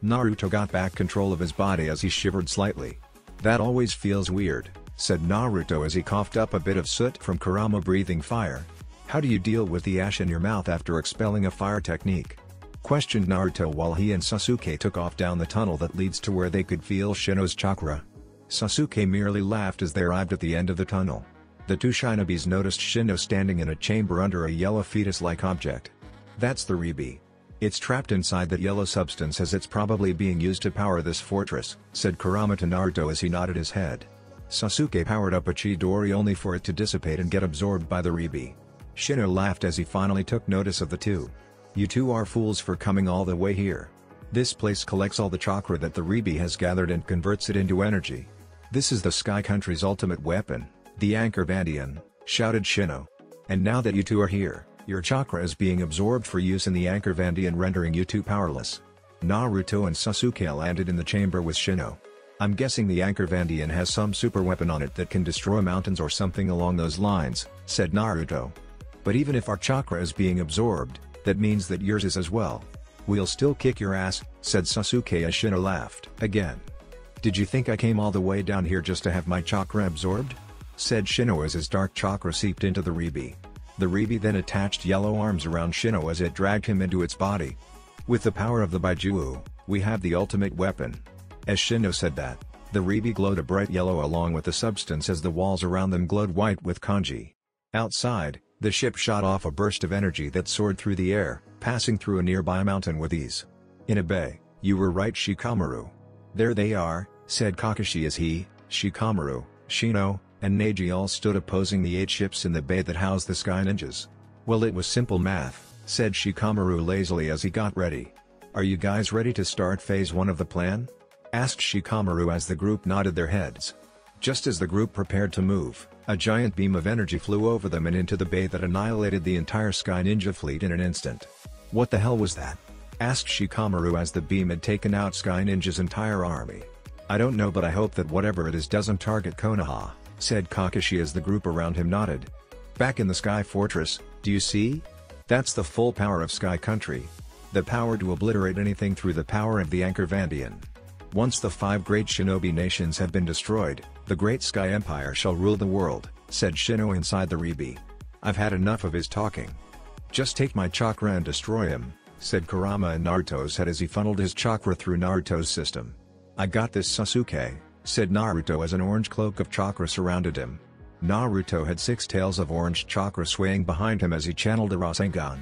Naruto got back control of his body as he shivered slightly. That always feels weird, said Naruto as he coughed up a bit of soot from Kurama breathing fire. How do you deal with the ash in your mouth after expelling a fire technique? Questioned Naruto while he and Sasuke took off down the tunnel that leads to where they could feel Shino's chakra. Sasuke merely laughed as they arrived at the end of the tunnel. The two Shinobis noticed Shino standing in a chamber under a yellow fetus-like object. That's the Ribi. It's trapped inside that yellow substance as it's probably being used to power this fortress, said Kurama to Naruto as he nodded his head. Sasuke powered up a Chidori only for it to dissipate and get absorbed by the Ribi. Shino laughed as he finally took notice of the two. You two are fools for coming all the way here. This place collects all the chakra that the Ribi has gathered and converts it into energy. This is the Sky Country's ultimate weapon, the Anchor Vandian, shouted Shino. And now that you two are here, your chakra is being absorbed for use in the Anchor Vandian, rendering you two powerless. Naruto and Sasuke landed in the chamber with Shino. I'm guessing the Anchor Vandian has some super weapon on it that can destroy mountains or something along those lines, said Naruto. But even if our chakra is being absorbed, that means that yours is as well. We'll still kick your ass, said Sasuke as Shino laughed again. Did you think I came all the way down here just to have my chakra absorbed? Said Shino as his dark chakra seeped into the Ribi. The Ribi then attached yellow arms around Shino as it dragged him into its body. With the power of the Baijiu, we have the ultimate weapon. As Shino said that, the Ribi glowed a bright yellow along with the substance as the walls around them glowed white with kanji. Outside, the ship shot off a burst of energy that soared through the air, passing through a nearby mountain with ease. In a bay, you were right, Shikamaru. There they are, said Kakashi as he, Shikamaru, Shino, and Neji all stood opposing the 8 ships in the bay that housed the Sky Ninjas. Well, it was simple math, said Shikamaru lazily as he got ready. Are you guys ready to start phase 1 of the plan? Asked Shikamaru as the group nodded their heads. Just as the group prepared to move, a giant beam of energy flew over them and into the bay that annihilated the entire Sky Ninja fleet in an instant. What the hell was that? Asked Shikamaru as the beam had taken out Sky Ninja's entire army. I don't know, but I hope that whatever it is doesn't target Konoha, said Kakashi as the group around him nodded. Back in the Sky Fortress, do you see? That's the full power of Sky Country. The power to obliterate anything through the power of the Anchor Vandian. Once the 5 great Shinobi nations have been destroyed, the Great Sky Empire shall rule the world, said Shino inside the Ribi. I've had enough of his talking. Just take my chakra and destroy him, said Kurama in Naruto's head as he funneled his chakra through Naruto's system. I got this, Sasuke, said Naruto as an orange cloak of chakra surrounded him. Naruto had 6 tails of orange chakra swaying behind him as he channeled a Rasengan.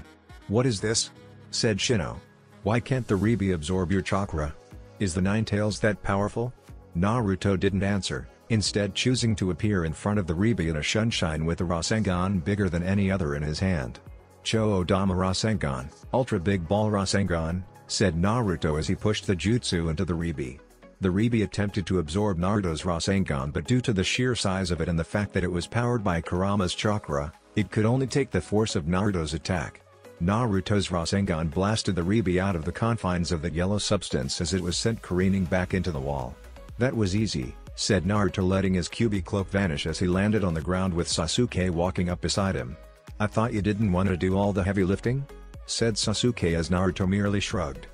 What is this? Said Shino. Why can't the Ribi absorb your chakra? Is the 9 tails that powerful? Naruto didn't answer, instead choosing to appear in front of the Ribi in a sunshine with a Rasengan bigger than any other in his hand. Cho-Odama Rasengan, Ultra Big Ball Rasengan, said Naruto as he pushed the jutsu into the Ribi. The Ribi attempted to absorb Naruto's Rasengan, but due to the sheer size of it and the fact that it was powered by Kurama's chakra, it could only take the force of Naruto's attack. Naruto's Rasengan blasted the Ribi out of the confines of that yellow substance as it was sent careening back into the wall. That was easy, said Naruto, letting his Kyuubi cloak vanish as he landed on the ground with Sasuke walking up beside him. I thought you didn't want to do all the heavy lifting? Said Sasuke as Naruto merely shrugged.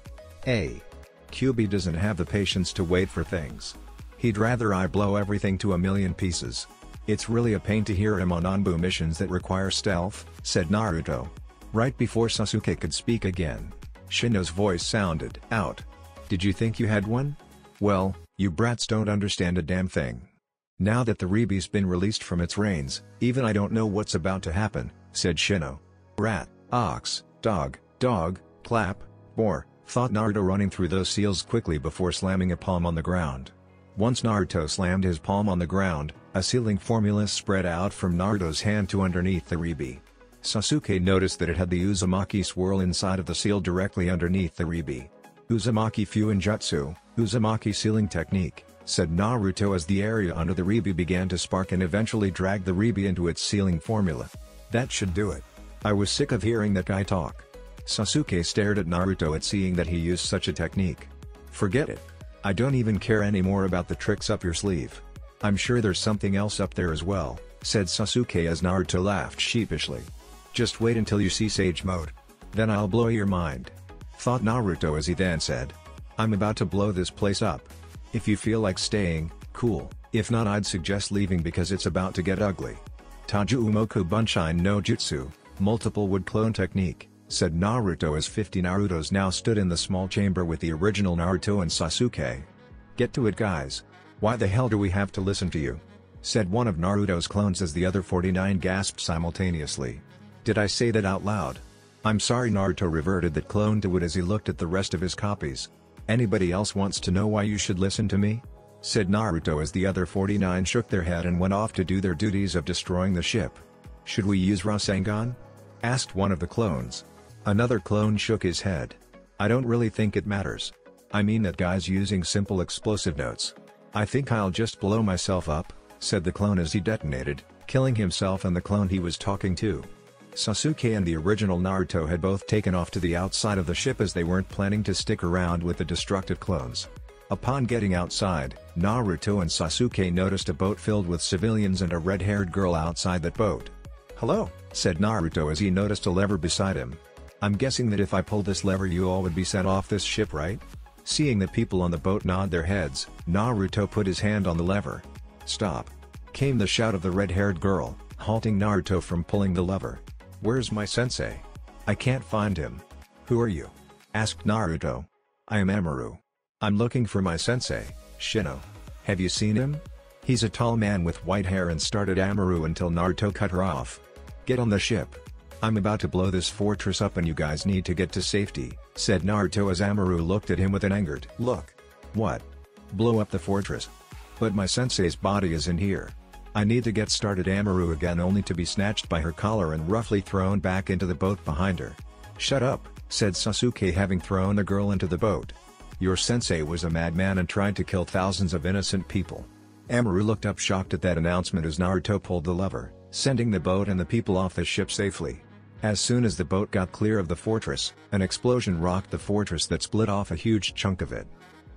Kyuubi doesn't have the patience to wait for things. He'd rather I blow everything to a million pieces. It's really a pain to hear him on Anbu missions that require stealth, said Naruto. Right before Sasuke could speak again, Shino's voice sounded out. Did you think you had one? Well, you brats don't understand a damn thing. Now that the Ribi's been released from its reins, even I don't know what's about to happen, said Shino. Rat, ox, dog, clap, boar, thought Naruto, running through those seals quickly before slamming a palm on the ground. Once Naruto slammed his palm on the ground, a sealing formula spread out from Naruto's hand to underneath the Ribi. Sasuke noticed that it had the Uzumaki swirl inside of the seal directly underneath the Ribi. Uzumaki Fuinjutsu, Uzumaki sealing technique, said Naruto as the area under the Ribi began to spark and eventually dragged the Ribi into its sealing formula. That should do it. I was sick of hearing that guy talk. Sasuke stared at Naruto at seeing that he used such a technique. Forget it. I don't even care anymore about the tricks up your sleeve. I'm sure there's something else up there as well, said Sasuke as Naruto laughed sheepishly. Just wait until you see Sage Mode. Then I'll blow your mind. Thought Naruto as he then said. I'm about to blow this place up. If you feel like staying, cool, if not I'd suggest leaving because it's about to get ugly. Taju Umoku Bunshin no Jutsu, multiple wood clone technique, said Naruto as 50 Narutos now stood in the small chamber with the original Naruto and Sasuke. Get to it, guys. Why the hell do we have to listen to you? said one of Naruto's clones as the other 49 gasped simultaneously. Did I say that out loud? I'm sorry, Naruto reverted that clone to it as he looked at the rest of his copies. Anybody else wants to know why you should listen to me? Said Naruto as the other 49 shook their head and went off to do their duties of destroying the ship. Should we use Rasengan? Asked one of the clones. Another clone shook his head. I don't really think it matters. I mean, that guy's using simple explosive notes. I think I'll just blow myself up, said the clone as he detonated, killing himself and the clone he was talking to. Sasuke and the original Naruto had both taken off to the outside of the ship as they weren't planning to stick around with the destructive clones. Upon getting outside, Naruto and Sasuke noticed a boat filled with civilians and a red-haired girl outside that boat. Hello, said Naruto as he noticed a lever beside him. I'm guessing that if I pull this lever you all would be sent off this ship, right? Seeing the people on the boat nod their heads, Naruto put his hand on the lever. Stop! Came the shout of the red-haired girl, halting Naruto from pulling the lever. Where's my sensei? I can't find him. Who are you? Asked Naruto. I am Amaru. I'm looking for my sensei, Shino. Have you seen him? He's a tall man with white hair, and started Amaru until Naruto cut her off. Get on the ship. I'm about to blow this fortress up and you guys need to get to safety, said Naruto as Amaru looked at him with an angered look. What? Blow up the fortress? But my sensei's body is in here. I need to get started, Amaru again, only to be snatched by her collar and roughly thrown back into the boat behind her. Shut up, said Sasuke, having thrown the girl into the boat. Your sensei was a madman and tried to kill thousands of innocent people. Amaru looked up shocked at that announcement as Naruto pulled the lever, sending the boat and the people off the ship safely. As soon as the boat got clear of the fortress, an explosion rocked the fortress that split off a huge chunk of it.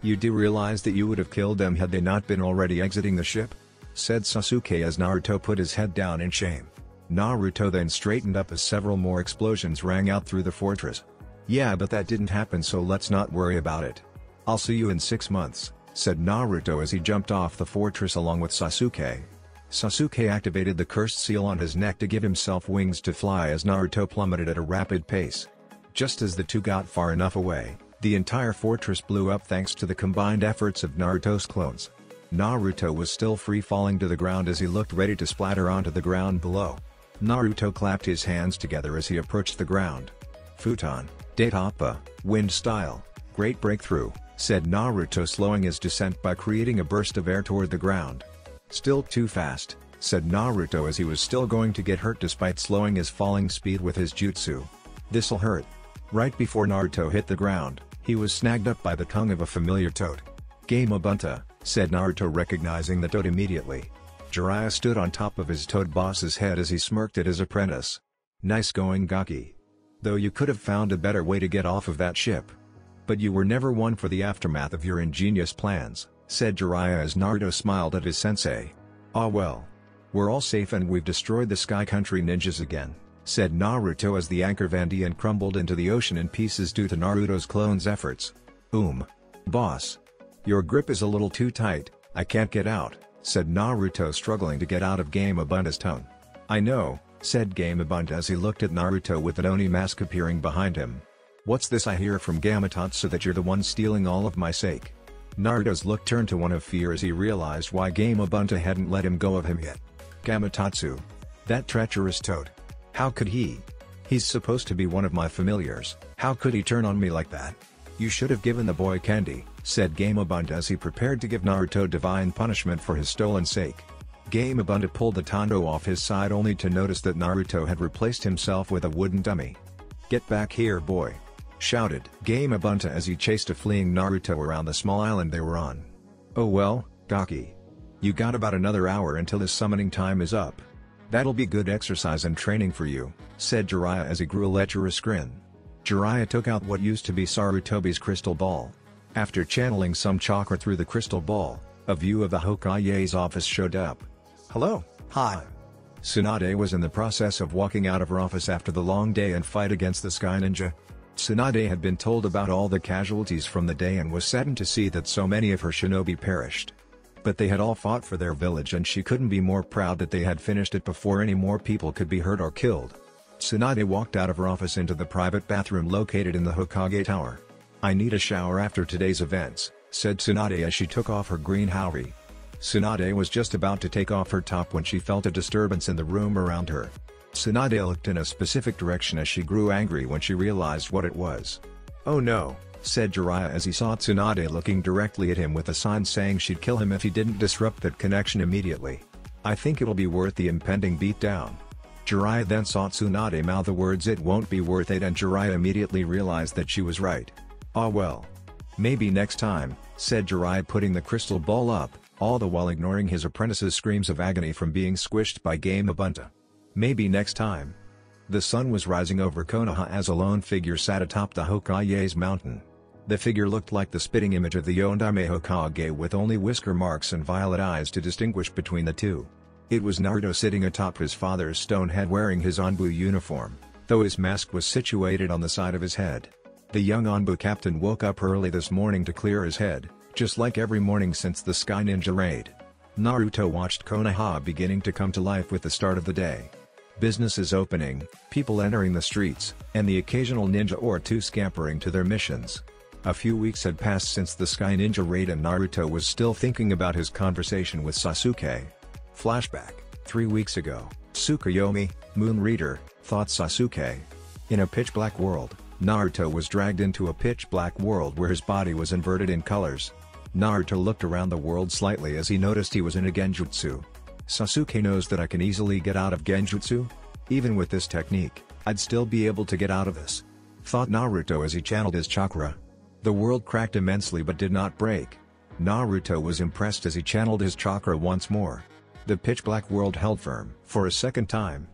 You do realize that you would have killed them had they not been already exiting the ship? Said Sasuke as Naruto put his head down in shame. Naruto then straightened up as several more explosions rang out through the fortress. Yeah, but that didn't happen, so let's not worry about it. I'll see you in 6 months, said Naruto as he jumped off the fortress along with Sasuke. Sasuke activated the cursed seal on his neck to give himself wings to fly as Naruto plummeted at a rapid pace. Just as the two got far enough away, the entire fortress blew up thanks to the combined efforts of Naruto's clones. Naruto was still free falling to the ground as he looked ready to splatter onto the ground below. Naruto clapped his hands together as he approached the ground. Futon, Datappa, wind style, great breakthrough, said Naruto, slowing his descent by creating a burst of air toward the ground. Still too fast, said Naruto as he was still going to get hurt despite slowing his falling speed with his jutsu. This'll hurt. Right before Naruto hit the ground, he was snagged up by the tongue of a familiar toad. Gamabunta, said Naruto, recognizing the toad immediately. Jiraiya stood on top of his toad boss's head as he smirked at his apprentice. Nice going, Gaki. Though you could have found a better way to get off of that ship. But you were never one for the aftermath of your ingenious plans, said Jiraiya as Naruto smiled at his sensei. Ah well. We're all safe and we've destroyed the Sky Country ninjas again, said Naruto as the anchor Vandian crumbled into the ocean in pieces due to Naruto's clone's efforts. Boss. Your grip is a little too tight, I can't get out, said Naruto, struggling to get out of Gamabunta's tongue. I know, said Gamabunta as he looked at Naruto with an Oni mask appearing behind him. What's this I hear from Gamatotsu, that you're the one stealing all of my sake? Naruto's look turned to one of fear as he realized why Gamabunta hadn't let him go of him yet. Gamatotsu. That treacherous toad. How could he? He's supposed to be one of my familiars, how could he turn on me like that? You should have given the boy candy, said Gamabunta as he prepared to give Naruto divine punishment for his stolen sake. Gamabunta pulled the Tando off his side only to notice that Naruto had replaced himself with a wooden dummy. Get back here, boy! Shouted Gamabunta as he chased a fleeing Naruto around the small island they were on. Oh well, Gaki. You got about another hour until his summoning time is up. That'll be good exercise and training for you, said Jiraiya as he grew a lecherous grin. Jiraiya took out what used to be Sarutobi's crystal ball. After channeling some chakra through the crystal ball, a view of the Hokage's office showed up. Hello. Hi. Tsunade was in the process of walking out of her office after the long day and fight against the Sky Ninja. Tsunade had been told about all the casualties from the day and was saddened to see that so many of her shinobi perished. But they had all fought for their village and she couldn't be more proud that they had finished it before any more people could be hurt or killed. Tsunade walked out of her office into the private bathroom located in the Hokage Tower. I need a shower after today's events, said Tsunade as she took off her green haori. Tsunade was just about to take off her top when she felt a disturbance in the room around her. Tsunade looked in a specific direction as she grew angry when she realized what it was. "Oh no," said Jiraiya as he saw Tsunade looking directly at him with a sign saying she'd kill him if he didn't disrupt that connection immediately. "I think it'll be worth the impending beatdown." Jiraiya then saw Tsunade mouth the words "it won't be worth it," and Jiraiya immediately realized that she was right. "Ah well. Maybe next time," said Jiraiya, putting the crystal ball up, all the while ignoring his apprentice's screams of agony from being squished by Game Ubuntu. Maybe next time. The sun was rising over Konoha as a lone figure sat atop the Hokage's mountain. The figure looked like the spitting image of the Yondaime Hokage, with only whisker marks and violet eyes to distinguish between the two. It was Naruto sitting atop his father's stone head wearing his Anbu uniform, though his mask was situated on the side of his head. The young Anbu captain woke up early this morning to clear his head, just like every morning since the Sky Ninja raid. Naruto watched Konoha beginning to come to life with the start of the day. Businesses opening, people entering the streets, and the occasional ninja or two scampering to their missions. A few weeks had passed since the Sky Ninja raid and Naruto was still thinking about his conversation with Sasuke. Flashback: 3 weeks ago, Tsukuyomi, Moon Reader, thought Sasuke. In a pitch-black world, Naruto was dragged into a pitch-black world where his body was inverted in colors. Naruto looked around the world slightly as he noticed he was in a genjutsu. "Sasuke knows that I can easily get out of genjutsu? Even with this technique, I'd still be able to get out of this," thought Naruto as he channeled his chakra. The world cracked immensely but did not break. Naruto was impressed as he channeled his chakra once more. The pitch-black world held firm for a second time.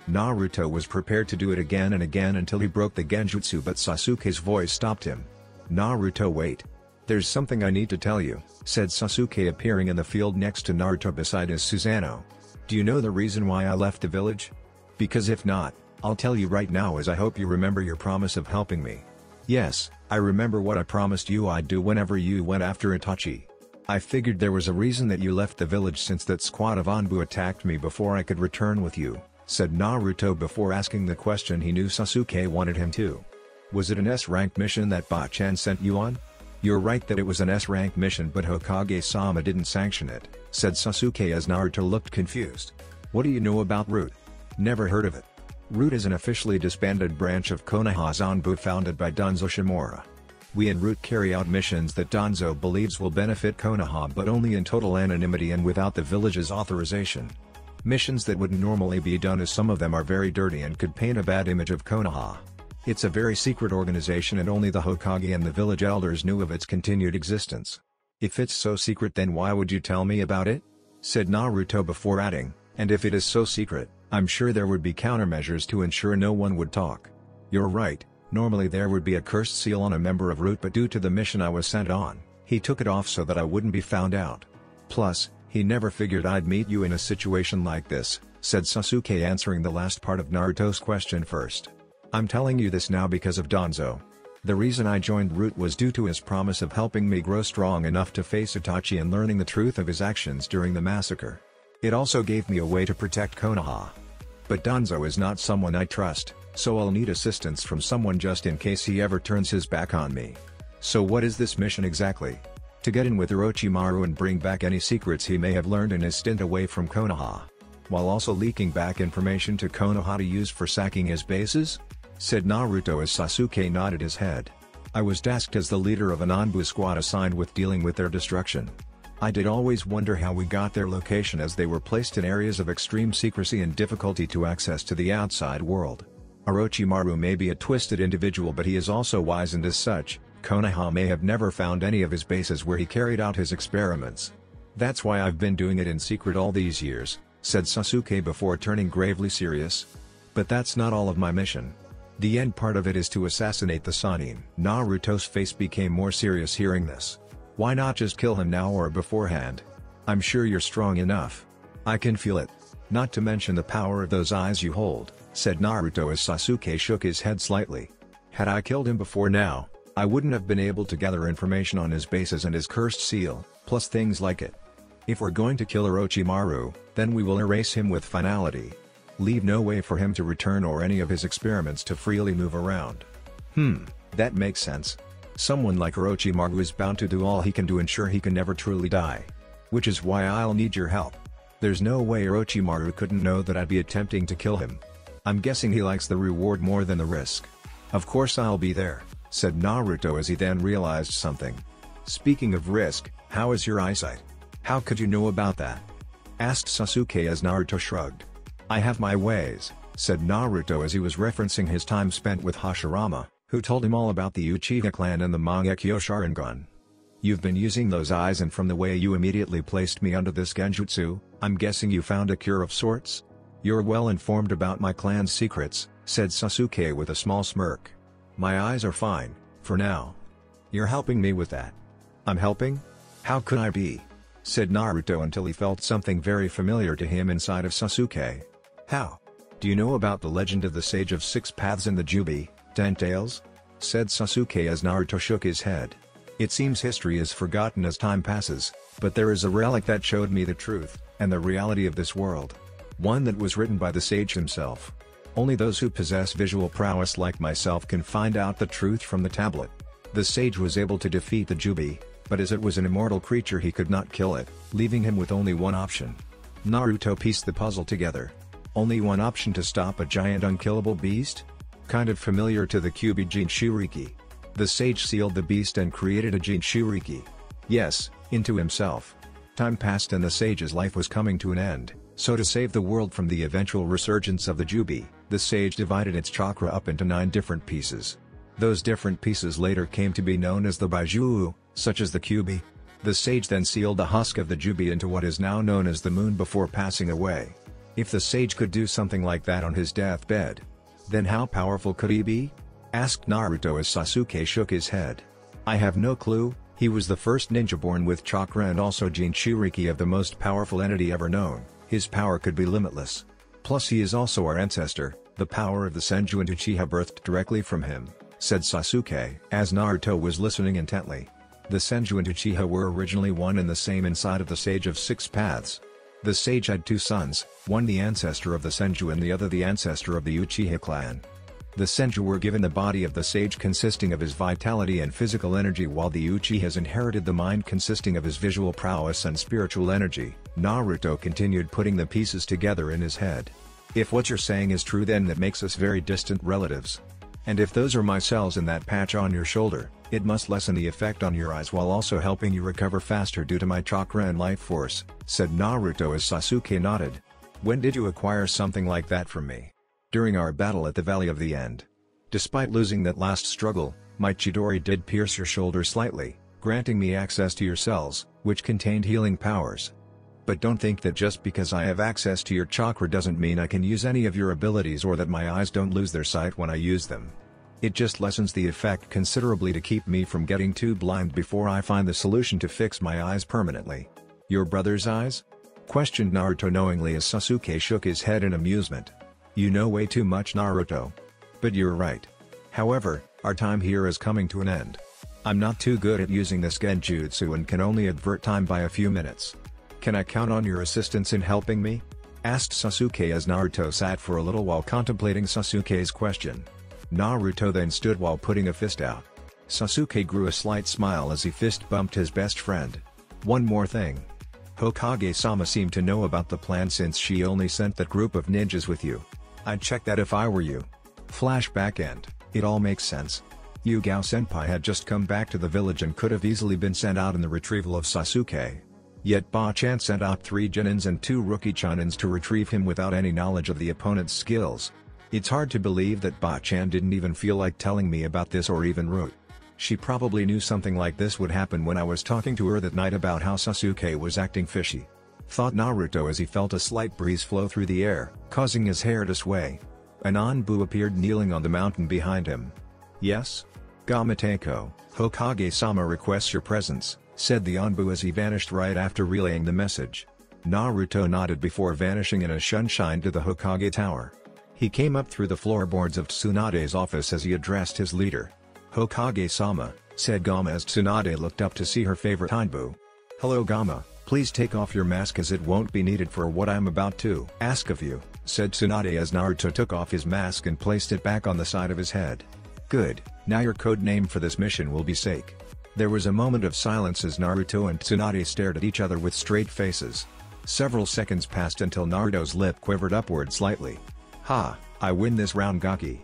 Naruto was prepared to do it again and again until he broke the genjutsu, but Sasuke's voice stopped him. "Naruto, wait. There's something I need to tell you," said Sasuke, appearing in the field next to Naruto beside his Susanoo. "Do you know the reason why I left the village? Because if not, I'll tell you right now, as I hope you remember your promise of helping me." "Yes, I remember what I promised you I'd do whenever you went after Itachi. I figured there was a reason that you left the village since that squad of Anbu attacked me before I could return with you," said Naruto before asking the question he knew Sasuke wanted him to. "Was it an S-rank mission that Bachan sent you on?" "You're right that it was an S-rank mission, but Hokage-sama didn't sanction it," said Sasuke as Naruto looked confused. "What do you know about Root?" "Never heard of it." Root is an officially disbanded branch of Konoha's Anbu founded by Danzo Shimura. We and Root carry out missions that Danzo believes will benefit Konoha, but only in total anonymity and without the village's authorization. Missions that wouldn't normally be done, as some of them are very dirty and could paint a bad image of Konoha. It's a very secret organization and only the Hokage and the village elders knew of its continued existence. "If it's so secret, then why would you tell me about it?" said Naruto before adding, "And if it is so secret, I'm sure there would be countermeasures to ensure no one would talk." "You're right, normally there would be a cursed seal on a member of Root, but due to the mission I was sent on, he took it off so that I wouldn't be found out. Plus, he never figured I'd meet you in a situation like this," said Sasuke, answering the last part of Naruto's question first. "I'm telling you this now because of Danzo. The reason I joined Root was due to his promise of helping me grow strong enough to face Itachi and learning the truth of his actions during the massacre. It also gave me a way to protect Konoha. But Danzo is not someone I trust, so I'll need assistance from someone just in case he ever turns his back on me." "So what is this mission exactly?" "To get in with Orochimaru and bring back any secrets he may have learned in his stint away from Konoha. While also leaking back information to Konoha to use for sacking his bases?" said Naruto as Sasuke nodded his head. "I was tasked as the leader of an Anbu squad assigned with dealing with their destruction. I did always wonder how we got their location, as they were placed in areas of extreme secrecy and difficulty to access to the outside world. Orochimaru may be a twisted individual, but he is also wise, and as such, Konoha may have never found any of his bases where he carried out his experiments. That's why I've been doing it in secret all these years," said Sasuke before turning gravely serious. "But that's not all of my mission. The end part of it is to assassinate the Sannin." Naruto's face became more serious hearing this. "Why not just kill him now or beforehand? I'm sure you're strong enough. I can feel it. Not to mention the power of those eyes you hold," said Naruto as Sasuke shook his head slightly. "Had I killed him before now, I wouldn't have been able to gather information on his bases and his cursed seal, plus things like it. If we're going to kill Orochimaru, then we will erase him with finality. Leave no way for him to return or any of his experiments to freely move around." That makes sense. Someone like Orochimaru is bound to do all he can to ensure he can never truly die. Which is why I'll need your help. There's no way Orochimaru couldn't know that I'd be attempting to kill him. I'm guessing he likes the reward more than the risk. Of course I'll be there, said Naruto as he then realized something. Speaking of risk, how is your eyesight? How could you know about that? Asked Sasuke as Naruto shrugged. I have my ways, said Naruto as he was referencing his time spent with Hashirama, who told him all about the Uchiha clan and the Mangekyo Sharingan. You've been using those eyes, and from the way you immediately placed me under this genjutsu, I'm guessing you found a cure of sorts? You're well informed about my clan's secrets, said Sasuke with a small smirk. My eyes are fine, for now. You're helping me with that. I'm helping? How could I be? Said Naruto until he felt something very familiar to him inside of Sasuke. How? Do you know about the legend of the Sage of Six Paths and the Jubi, 10 Tails? Said Sasuke as Naruto shook his head. It seems history is forgotten as time passes, but there is a relic that showed me the truth, and the reality of this world. One that was written by the sage himself. Only those who possess visual prowess like myself can find out the truth from the tablet. The sage was able to defeat the Jubi, but as it was an immortal creature he could not kill it, leaving him with only one option. Naruto pieced the puzzle together. Only one option to stop a giant unkillable beast? Kind of familiar to the Kyuubi Jinchuriki. The sage sealed the beast and created a Jinchuriki. Yes, into himself. Time passed and the sage's life was coming to an end, so to save the world from the eventual resurgence of the Jubi, the sage divided its chakra up into 9 different pieces. Those different pieces later came to be known as the Baijuu, such as the Kyuubi. The sage then sealed the husk of the Jubi into what is now known as the moon before passing away. If the sage could do something like that on his deathbed, then how powerful could he be? Asked Naruto as Sasuke shook his head. I have no clue. He was the first ninja born with chakra and also Jinchuriki of the most powerful entity ever known. His power could be limitless. Plus he is also our ancestor, the power of the Senju and Uchiha birthed directly from him, said Sasuke as Naruto was listening intently. The Senju and Uchiha were originally one and the same inside of the Sage of Six Paths. The sage had 2 sons, one the ancestor of the Senju and the other the ancestor of the Uchiha clan. The Senju were given the body of the sage consisting of his vitality and physical energy, while the Uchihas inherited the mind consisting of his visual prowess and spiritual energy. Naruto continued putting the pieces together in his head. If what you're saying is true, then that makes us very distant relatives. And if those are my cells in that patch on your shoulder, it must lessen the effect on your eyes while also helping you recover faster due to my chakra and life force, said Naruto as Sasuke nodded. When did you acquire something like that from me? During our battle at the Valley of the End. Despite losing that last struggle, my Chidori did pierce your shoulder slightly, granting me access to your cells, which contained healing powers. But don't think that just because I have access to your chakra doesn't mean I can use any of your abilities or that my eyes don't lose their sight when I use them. It just lessens the effect considerably to keep me from getting too blind before I find the solution to fix my eyes permanently. Your brother's eyes? Questioned Naruto knowingly as Sasuke shook his head in amusement. You know way too much, Naruto. But you're right. However, our time here is coming to an end. I'm not too good at using this genjutsu and can only avert time by a few minutes. Can I count on your assistance in helping me? Asked Sasuke as Naruto sat for a little while contemplating Sasuke's question. Naruto then stood while putting a fist out. Sasuke grew a slight smile as he fist bumped his best friend. One more thing. Hokage-sama seemed to know about the plan since she only sent that group of ninjas with you. I'd check that if I were you. Flashback end. It all makes sense. Yugao-senpai had just come back to the village and could have easily been sent out in the retrieval of Sasuke. Yet Ba-chan sent out 3 Genins and 2 rookie Chonins to retrieve him without any knowledge of the opponent's skills. It's hard to believe that Ba-chan didn't even feel like telling me about this or even root. She probably knew something like this would happen when I was talking to her that night about how Sasuke was acting fishy. Thought Naruto as he felt a slight breeze flow through the air, causing his hair to sway. An Anbu appeared kneeling on the mountain behind him. Yes? Gamateko, Hokage-sama requests your presence, said the Anbu as he vanished right after relaying the message. Naruto nodded before vanishing in a sunshine to the Hokage tower. He came up through the floorboards of Tsunade's office as he addressed his leader. Hokage-sama, said Gama as Tsunade looked up to see her favorite Anbu. Hello Gama, please take off your mask as it won't be needed for what I'm about to ask of you, said Tsunade as Naruto took off his mask and placed it back on the side of his head. Good, now your code name for this mission will be Sake. There was a moment of silence as Naruto and Tsunade stared at each other with straight faces. Several seconds passed until Naruto's lip quivered upward slightly. "Ha, I win this round, Gaki."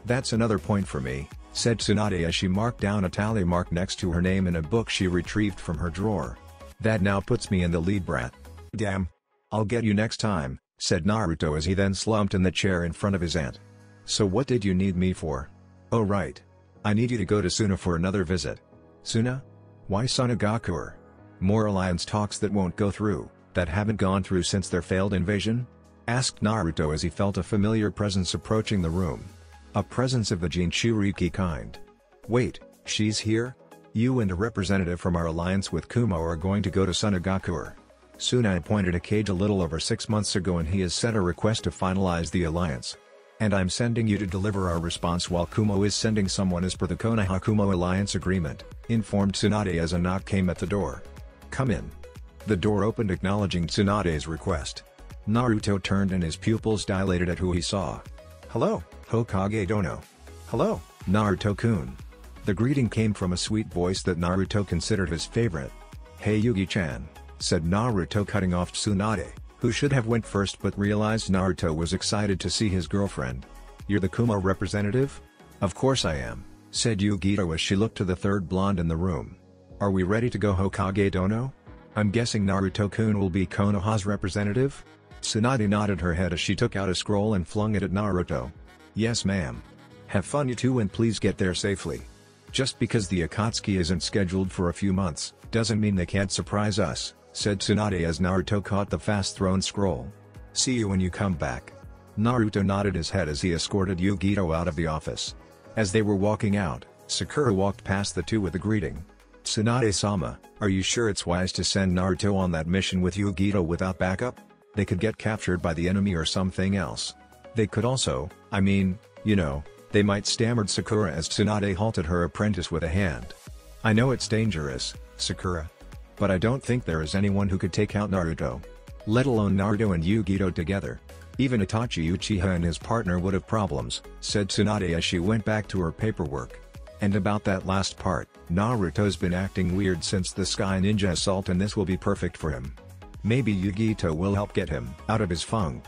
"That's another point for me," said Tsunade as she marked down a tally mark next to her name in a book she retrieved from her drawer. "That now puts me in the lead, brat." "Damn. I'll get you next time," said Naruto as he then slumped in the chair in front of his aunt. "So what did you need me for?" "Oh right. I need you to go to Suna for another visit." "Suna? Why Sunagakure? More alliance talks that won't go through, that haven't gone through since their failed invasion?" asked Naruto as he felt a familiar presence approaching the room. A presence of the Jinchuriki kind. "Wait, she's here? You and a representative from our alliance with Kumo are going to go to Sunagakure. Suna appointed a Kage a little over 6 months ago and he has sent a request to finalize the alliance. And I'm sending you to deliver our response while Kumo is sending someone as per the Konoha-Kumo alliance agreement," informed Tsunade as a knock came at the door. "Come in." The door opened acknowledging Tsunade's request. Naruto turned and his pupils dilated at who he saw. "Hello, Hokage Dono." "Hello, Naruto-kun." The greeting came from a sweet voice that Naruto considered his favorite. "Hey Yugi-chan," said Naruto cutting off Tsunade, who should have went first but realized Naruto was excited to see his girlfriend. "You're the Kumo representative?" "Of course I am," said Yugito as she looked to the third blonde in the room. "Are we ready to go, Hokage Dono? I'm guessing Naruto-kun will be Konoha's representative?" Tsunade nodded her head as she took out a scroll and flung it at Naruto. "Yes ma'am. Have fun you two and please get there safely. Just because the Akatsuki isn't scheduled for a few months, doesn't mean they can't surprise us," said Tsunade as Naruto caught the fast-thrown scroll. "See you when you come back." Naruto nodded his head as he escorted Yugito out of the office. As they were walking out, Sakura walked past the two with a greeting. "Tsunade-sama, are you sure it's wise to send Naruto on that mission with Yugito without backup? They could get captured by the enemy or something else. They could also, I mean, you know, they might," stammered Sakura as Tsunade halted her apprentice with a hand. "I know it's dangerous, Sakura. But I don't think there is anyone who could take out Naruto. Let alone Naruto and Yugito together. Even Itachi Uchiha and his partner would have problems," said Tsunade as she went back to her paperwork. "And about that last part, Naruto's been acting weird since the Sky Ninja assault and this will be perfect for him. Maybe Yugito will help get him out of his funk."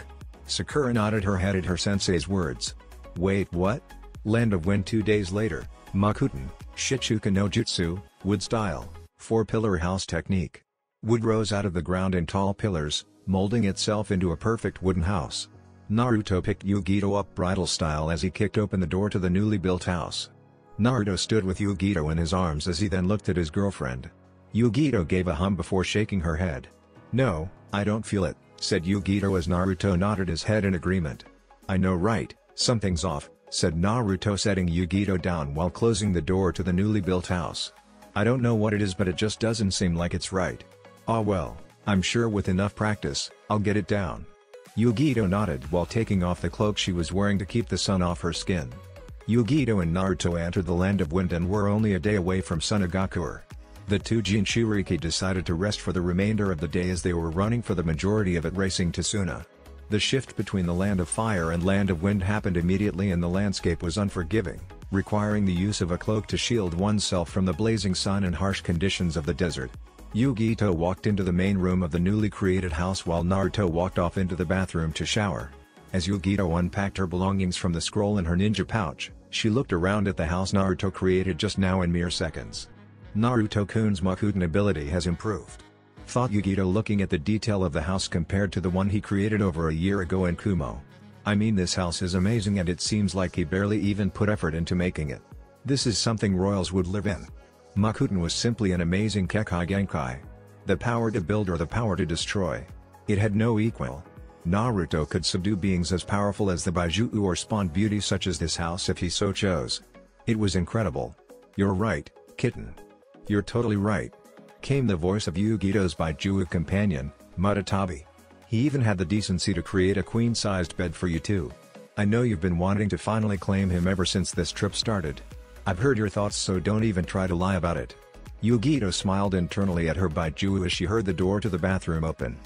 Sakura nodded her head at her sensei's words. "Wait, what?" Land of Wind 2 days later, Makuten, Shichuka no Jutsu, wood style, 4-pillar house technique. Wood rose out of the ground in tall pillars, molding itself into a perfect wooden house. Naruto picked Yugito up bridal style as he kicked open the door to the newly built house. Naruto stood with Yugito in his arms as he then looked at his girlfriend. Yugito gave a hum before shaking her head. "No, I don't feel it," said Yugito as Naruto nodded his head in agreement. "I know right, something's off," said Naruto setting Yugito down while closing the door to the newly built house. "I don't know what it is but it just doesn't seem like it's right. Ah well, I'm sure with enough practice, I'll get it down." Yugito nodded while taking off the cloak she was wearing to keep the sun off her skin. Yugito and Naruto entered the Land of Wind and were only a day away from Sunagakure. The two Jinchuriki decided to rest for the remainder of the day as they were running for the majority of it racing to Suna. The shift between the Land of Fire and Land of Wind happened immediately and the landscape was unforgiving, requiring the use of a cloak to shield oneself from the blazing sun and harsh conditions of the desert. Yugito walked into the main room of the newly created house while Naruto walked off into the bathroom to shower. As Yugito unpacked her belongings from the scroll in her ninja pouch, she looked around at the house Naruto created just now in mere seconds. Naruto-kun's Makuten ability has improved, thought Yugito looking at the detail of the house compared to the one he created over a year ago in Kumo. "I mean this house is amazing and it seems like he barely even put effort into making it. This is something royals would live in." Makuten was simply an amazing Kekkei Genkai. The power to build or the power to destroy. It had no equal. Naruto could subdue beings as powerful as the Baiju'u or spawn beauty such as this house if he so chose. It was incredible. "You're right, kitten. You're totally right," came the voice of Yugito's Baiju'u companion, Mutatabi. "He even had the decency to create a queen-sized bed for you too. I know you've been wanting to finally claim him ever since this trip started. I've heard your thoughts so don't even try to lie about it." Yugito smiled internally at her Baiju'u as she heard the door to the bathroom open.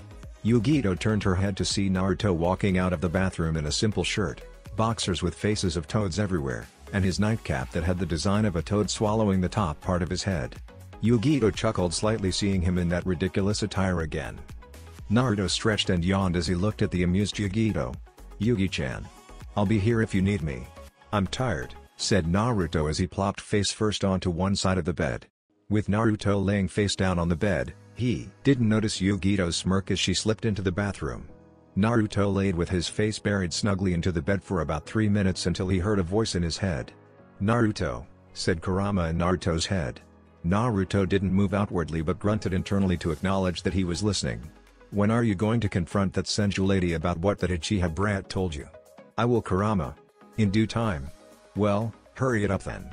Yugito turned her head to see Naruto walking out of the bathroom in a simple shirt, boxers with faces of toads everywhere, and his nightcap that had the design of a toad swallowing the top part of his head. Yugito chuckled slightly seeing him in that ridiculous attire again. Naruto stretched and yawned as he looked at the amused Yugito. "Yugi-chan. I'll be here if you need me." "I'm tired," said Naruto as he plopped face first onto one side of the bed. With Naruto laying face down on the bed, he didn't notice Yugito's smirk as she slipped into the bathroom. Naruto laid with his face buried snugly into the bed for about 3 minutes until he heard a voice in his head. "Naruto," said Kurama in Naruto's head. Naruto didn't move outwardly but grunted internally to acknowledge that he was listening. "When are you going to confront that Senju lady about what that Uchiha brat told you?" "I will, Kurama. In due time." "Well, hurry it up then.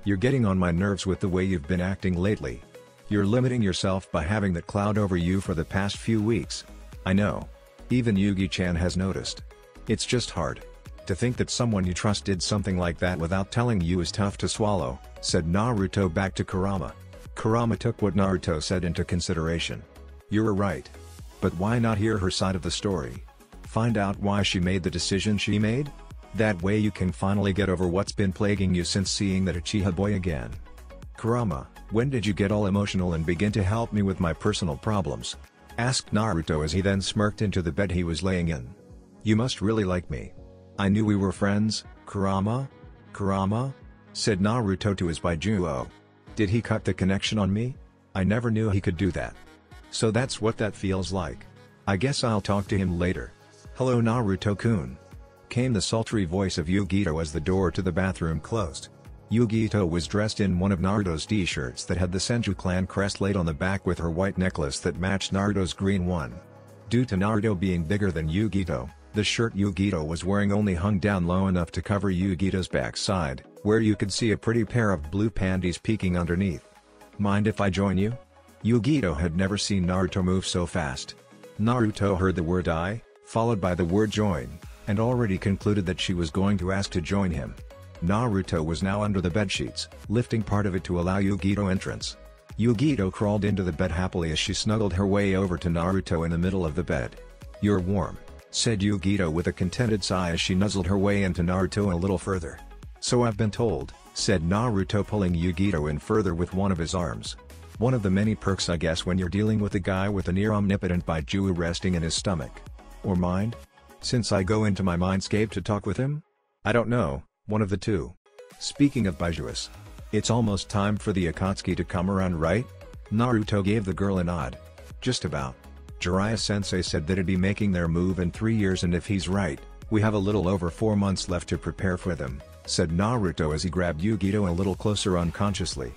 You're getting on my nerves with the way you've been acting lately. You're limiting yourself by having that cloud over you for the past few weeks." "I know. Even Yugi-chan has noticed. It's just hard. To think that someone you trust did something like that without telling you is tough to swallow," said Naruto back to Kurama. Kurama took what Naruto said into consideration. "You're right. But why not hear her side of the story? Find out why she made the decision she made? That way you can finally get over what's been plaguing you since seeing that Uchiha boy again." "Kurama, when did you get all emotional and begin to help me with my personal problems?" asked Naruto as he then smirked into the bed he was laying in. "You must really like me. I knew we were friends, Kurama?" "Kurama?" said Naruto to his Baijuo. "Did he cut the connection on me? I never knew he could do that. So that's what that feels like. I guess I'll talk to him later." "Hello Naruto-kun," came the sultry voice of Yugito as the door to the bathroom closed. Yugito was dressed in one of Naruto's t-shirts that had the Senju clan crest laid on the back with her white necklace that matched Naruto's green one. Due to Naruto being bigger than Yugito, the shirt Yugito was wearing only hung down low enough to cover Yugito's backside, where you could see a pretty pair of blue panties peeking underneath. "Mind if I join you?" Yugito had never seen Naruto move so fast. Naruto heard the word "I," followed by the word "join," and already concluded that she was going to ask to join him. Naruto was now under the bedsheets, lifting part of it to allow Yugito entrance. Yugito crawled into the bed happily as she snuggled her way over to Naruto in the middle of the bed. "You're warm," said Yugito with a contented sigh as she nuzzled her way into Naruto a little further. "So I've been told," said Naruto pulling Yugito in further with one of his arms. "One of the many perks I guess when you're dealing with a guy with a near-omnipotent Baijuo resting in his stomach. Or mind? Since I go into my mindscape to talk with him? I don't know, one of the two. Speaking of Baijuos, it's almost time for the Akatsuki to come around, right?" Naruto gave the girl a nod. "Just about. Jiraiya-sensei said that it'd be making their move in 3 years and if he's right, we have a little over 4 months left to prepare for them," said Naruto as he grabbed Yugito a little closer unconsciously.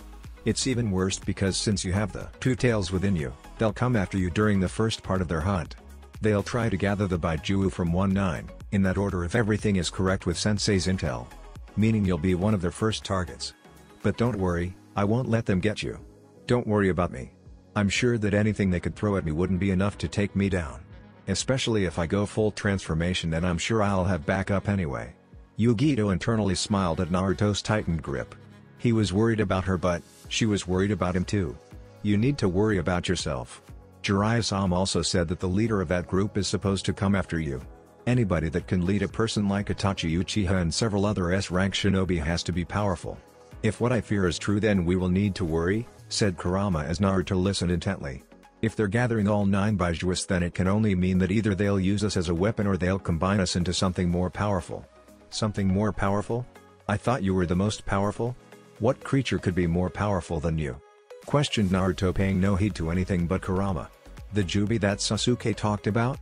"It's even worse because since you have the two tails within you, they'll come after you during the first part of their hunt. They'll try to gather the Baijuo from 1-9, in that order if everything is correct with Sensei's intel. Meaning you'll be one of their first targets. But don't worry, I won't let them get you. Don't worry about me. I'm sure that anything they could throw at me wouldn't be enough to take me down. Especially if I go full transformation, then I'm sure I'll have backup anyway." Yugito internally smiled at Naruto's tightened grip. He was worried about her but she was worried about him too. "You need to worry about yourself. Jiraiya-sama also said that the leader of that group is supposed to come after you. Anybody that can lead a person like Itachi Uchiha and several other S-rank shinobi has to be powerful. If what I fear is true then we will need to worry," said Kurama as Naruto listened intently. "If they're gathering all 9 Baijuos then it can only mean that either they'll use us as a weapon or they'll combine us into something more powerful." "Something more powerful? I thought you were the most powerful? What creature could be more powerful than you?" questioned Naruto, paying no heed to anything but Kurama. "The Jubi that Sasuke talked about?"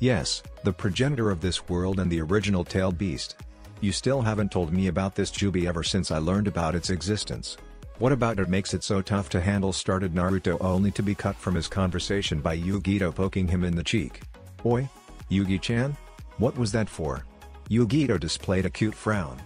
"Yes, the progenitor of this world and the original tailed beast. You still haven't told me about this Jubi ever since I learned about its existence. What about it makes it so tough to handle?" started Naruto, only to be cut from his conversation by Yugito poking him in the cheek. "Oi? Yugi-chan? What was that for?" Yugito displayed a cute frown.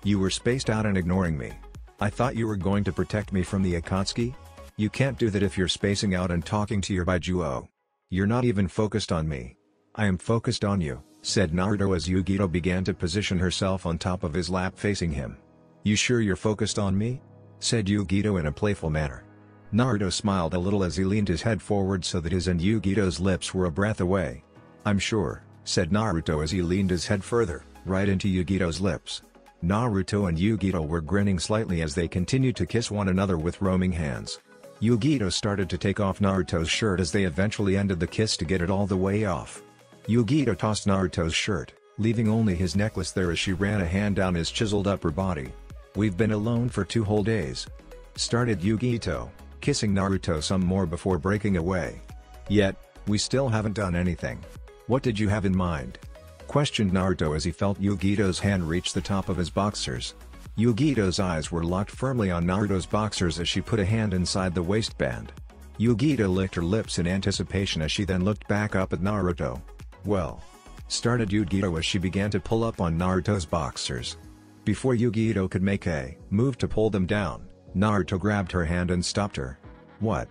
"You were spaced out and ignoring me. I thought you were going to protect me from the Akatsuki? You can't do that if you're spacing out and talking to your Baijuo. You're not even focused on me." "I am focused on you," said Naruto as Yugito began to position herself on top of his lap facing him. "You sure you're focused on me?" said Yugito in a playful manner. Naruto smiled a little as he leaned his head forward so that his and Yugito's lips were a breath away. "I'm sure," said Naruto as he leaned his head further, right into Yugito's lips. Naruto and Yugito were grinning slightly as they continued to kiss one another with roaming hands. Yugito started to take off Naruto's shirt as they eventually ended the kiss to get it all the way off. Yugito tossed Naruto's shirt, leaving only his necklace there as she ran a hand down his chiseled upper body. "We've been alone for 2 whole days," started Yugito, kissing Naruto some more before breaking away. "Yet, we still haven't done anything. What did you have in mind?" questioned Naruto as he felt Yugito's hand reach the top of his boxers. Yugito's eyes were locked firmly on Naruto's boxers as she put a hand inside the waistband. Yugito licked her lips in anticipation as she then looked back up at Naruto. "Well," started Yugito as she began to pull up on Naruto's boxers. Before Yugito could make a move to pull them down, Naruto grabbed her hand and stopped her. "What?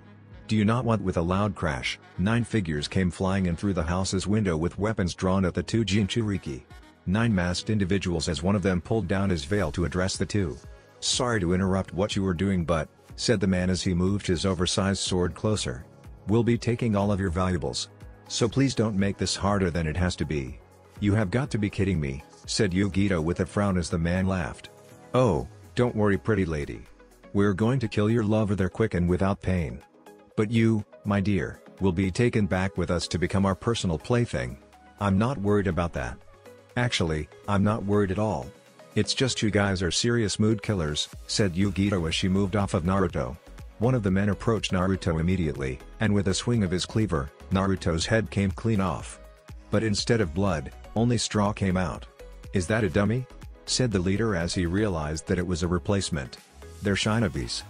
Do you not want?" With a loud crash, 9 figures came flying in through the house's window with weapons drawn at the 2 Jinchuriki. 9 masked individuals as one of them pulled down his veil to address the 2. "Sorry to interrupt what you were doing, but," said the man as he moved his oversized sword closer. "We'll be taking all of your valuables. So please don't make this harder than it has to be." "You have got to be kidding me," said Yugito with a frown as the man laughed. "Oh, don't worry, pretty lady. We're going to kill your lover there quick and without pain. But you, my dear, will be taken back with us to become our personal plaything. I'm not worried about that. Actually, I'm not worried at all. It's just you guys are serious mood killers," said Yugito as she moved off of Naruto. One of the men approached Naruto immediately, and with a swing of his cleaver, Naruto's head came clean off. But instead of blood, only straw came out. "Is that a dummy?" said the leader as he realized that it was a replacement. "They're Shinobis."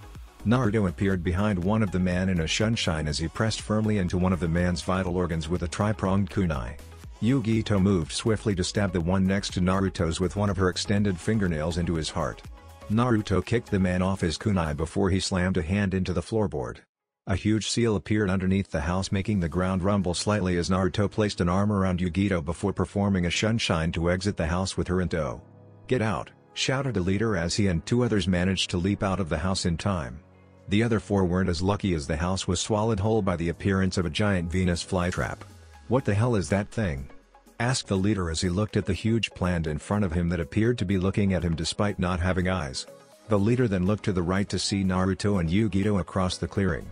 Naruto appeared behind one of the men in a shunshine as he pressed firmly into one of the man's vital organs with a tri-pronged kunai. Yugito moved swiftly to stab the one next to Naruto's with one of her extended fingernails into his heart. Naruto kicked the man off his kunai before he slammed a hand into the floorboard. A huge seal appeared underneath the house, making the ground rumble slightly as Naruto placed an arm around Yugito before performing a shunshine to exit the house with her in tow. "Get out!" shouted the leader as he and 2 others managed to leap out of the house in time. The other 4 weren't as lucky as the house was swallowed whole by the appearance of a giant Venus flytrap. "What the hell is that thing?" asked the leader as he looked at the huge plant in front of him that appeared to be looking at him despite not having eyes. The leader then looked to the right to see Naruto and Yugito across the clearing.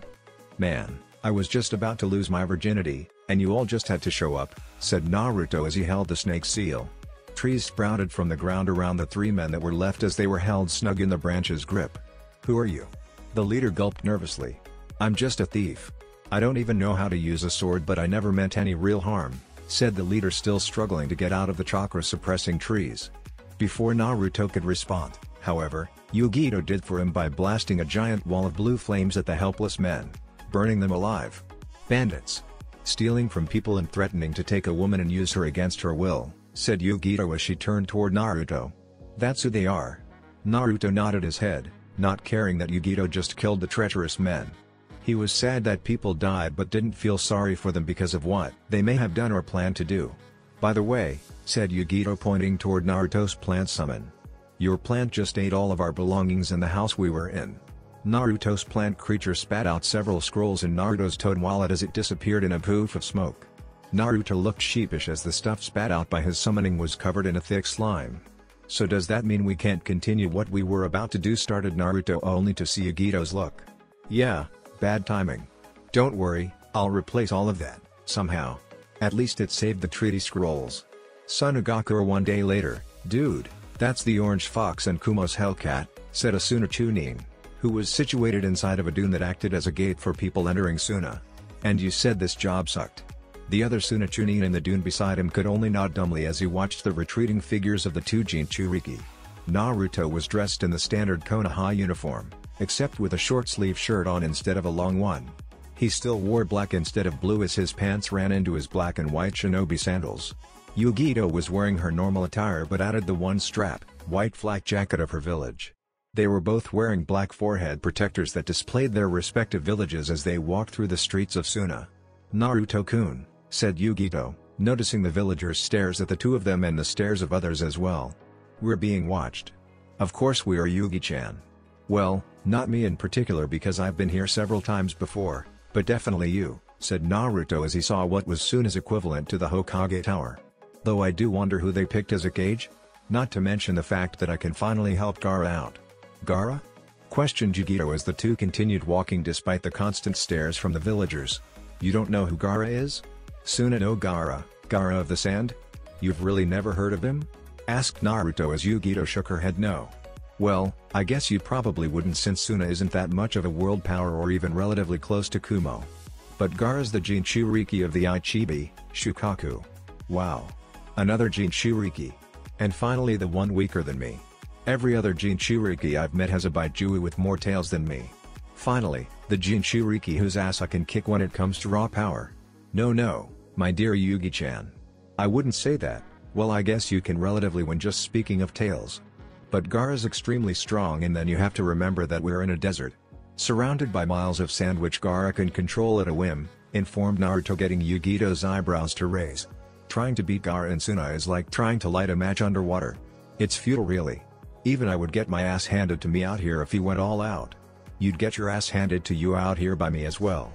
"Man, I was just about to lose my virginity, and you all just had to show up," said Naruto as he held the snake seal. Trees sprouted from the ground around the 3 men that were left as they were held snug in the branch's grip. "Who are you?" the leader gulped nervously. "I'm just a thief. I don't even know how to use a sword, but I never meant any real harm," said the leader, still struggling to get out of the chakra-suppressing trees. Before Naruto could respond, however, Yugito did for him by blasting a giant wall of blue flames at the helpless men, burning them alive. "Bandits. Stealing from people and threatening to take a woman and use her against her will," said Yugito as she turned toward Naruto. "That's who they are." Naruto nodded his head, not caring that Yugito just killed the treacherous men. He was sad that people died but didn't feel sorry for them because of what they may have done or planned to do. "By the way," said Yugito pointing toward Naruto's plant summon. "Your plant just ate all of our belongings in the house we were in." Naruto's plant creature spat out several scrolls in Naruto's toad wallet as it disappeared in a poof of smoke. Naruto looked sheepish as the stuff spat out by his summoning was covered in a thick slime. "So does that mean we can't continue what we were about to do?" started Naruto, only to see Yugito's look. "Yeah, bad timing. Don't worry, I'll replace all of that, somehow. At least it saved the treaty scrolls." Sunagaku one day later, "Dude, that's the orange fox and Kumo's hellcat," said Asuna Chunin, who was situated inside of a dune that acted as a gate for people entering Suna. "And you said this job sucked?" The other Suna Chunin in the dune beside him could only nod dumbly as he watched the retreating figures of the 2 Jinchuriki. Naruto was dressed in the standard Konoha uniform, except with a short-sleeve shirt on instead of a long one. He still wore black instead of blue as his pants ran into his black and white shinobi sandals. Yugito was wearing her normal attire but added the one-strap, white flak jacket of her village. They were both wearing black forehead protectors that displayed their respective villages as they walked through the streets of Suna. "Naruto-kun," said Yugito, noticing the villagers' stares at the 2 of them and the stares of others as well. "We're being watched." "Of course we are, Yugi-chan." "Well, not me in particular because I've been here several times before, but definitely you," said Naruto as he saw what was Suna's equivalent to the Hokage Tower. "Though I do wonder who they picked as a cage? Not to mention the fact that I can finally help Gaara out." "Gaara?" Questioned Yugito as the two continued walking despite the constant stares from the villagers. You don't know who Gaara is? Suna no Gaara, Gaara of the Sand? You've really never heard of him? Asked Naruto as Yugito shook her head no. Well, I guess you probably wouldn't since Suna isn't that much of a world power or even relatively close to Kumo. But Gaara's the Jinchuriki of the Ichibi, Shukaku. Wow. Another Jinchuriki. And finally the one weaker than me. Every other Jinchuriki I've met has a Baijui with more tails than me. Finally, the Jinchuriki whose ass I can kick when it comes to raw power. No, my dear Yugi-chan. I wouldn't say that. Well, I guess you can relatively when just speaking of tails. But Gaara's extremely strong, and then you have to remember that we're in a desert. Surrounded by miles of sand which Gaara can control at a whim, informed Naruto, getting Yugito's eyebrows to raise. Trying to beat Gaara and Suna is like trying to light a match underwater. It's futile really. Even I would get my ass handed to me out here if he went all out. You'd get your ass handed to you out here by me as well.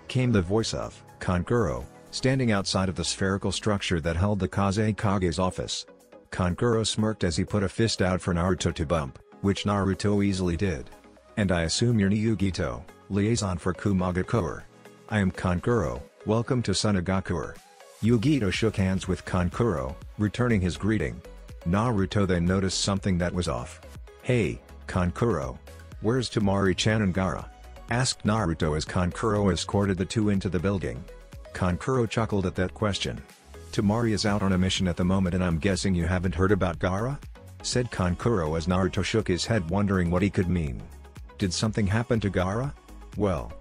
Came the voice of Kankuro, standing outside of the spherical structure that held the Kazekage's office. Kankuro smirked as he put a fist out for Naruto to bump, which Naruto easily did. And I assume you're Yugito, liaison for Kumagakuer. I am Kankuro, welcome to Sunagakuer. Yugito shook hands with Kankuro, returning his greeting. Naruto then noticed something that was off. Hey, Kankuro. Where's Temari-chan and Gaara? Asked Naruto as Kankuro escorted the two into the building. Kankuro chuckled at that question. Temari is out on a mission at the moment, and I'm guessing you haven't heard about Gaara? Said Kankuro as Naruto shook his head, wondering what he could mean. Did something happen to Gaara? Well.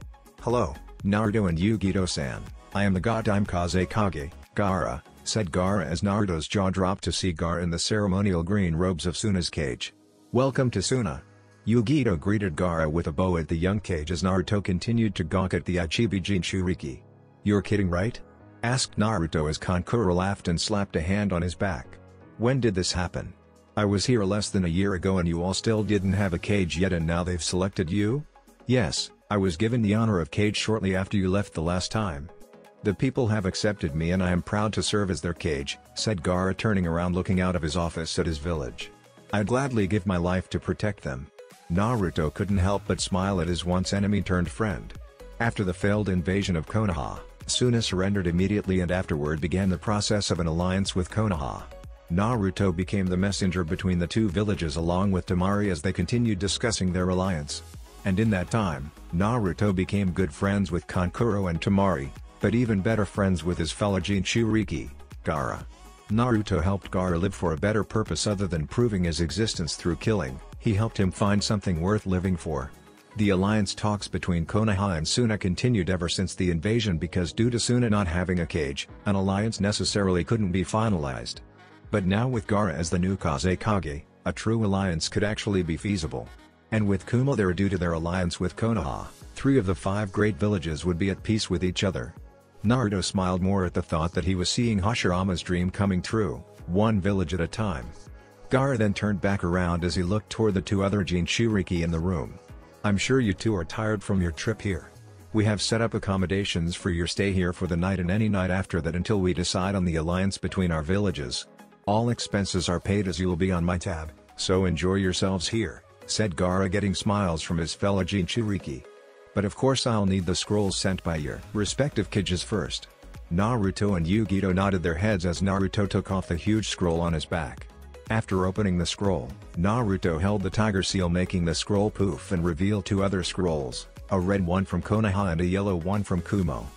Hello, Naruto and Yugito-san. I am the goddamn Kazekage, Gaara, said Gaara as Naruto's jaw dropped to see Gaara in the ceremonial green robes of Suna's cage. Welcome to Suna. Yugito greeted Gaara with a bow at the young cage as Naruto continued to gawk at the Ichibi Jinchuriki. You're kidding, right? Asked Naruto as Kankuro laughed and slapped a hand on his back. When did this happen? I was here less than a year ago and you all still didn't have a kage yet, and now they've selected you? Yes, I was given the honor of kage shortly after you left the last time. The people have accepted me and I am proud to serve as their kage, said Gaara, turning around looking out of his office at his village. I'd gladly give my life to protect them. Naruto couldn't help but smile at his once enemy turned friend. After the failed invasion of Konoha, Suna surrendered immediately and afterward began the process of an alliance with Konoha. Naruto became the messenger between the two villages along with Temari as they continued discussing their alliance. And in that time, Naruto became good friends with Kankuro and Temari, but even better friends with his fellow Jinchuriki, Gaara. Naruto helped Gaara live for a better purpose other than proving his existence through killing. He helped him find something worth living for. The alliance talks between Konoha and Suna continued ever since the invasion because due to Suna not having a kage, an alliance necessarily couldn't be finalized. But now with Gaara as the new Kazekage, a true alliance could actually be feasible. And with Kumo there, due to their alliance with Konoha, 3 of the 5 great villages would be at peace with each other. Naruto smiled more at the thought that he was seeing Hashirama's dream coming true, one village at a time. Gaara then turned back around as he looked toward the 2 other Jinchuriki in the room. I'm sure you two are tired from your trip here. We have set up accommodations for your stay here for the night and any night after that until we decide on the alliance between our villages. All expenses are paid as you will be on my tab, so enjoy yourselves here, said Gaara, getting smiles from his fellow Jinchuriki. But of course I'll need the scrolls sent by your respective kages first. Naruto and Yugito nodded their heads as Naruto took off the huge scroll on his back. After opening the scroll, Naruto held the tiger seal, making the scroll poof and reveal 2 other scrolls, a red one from Konoha and a yellow one from Kumo.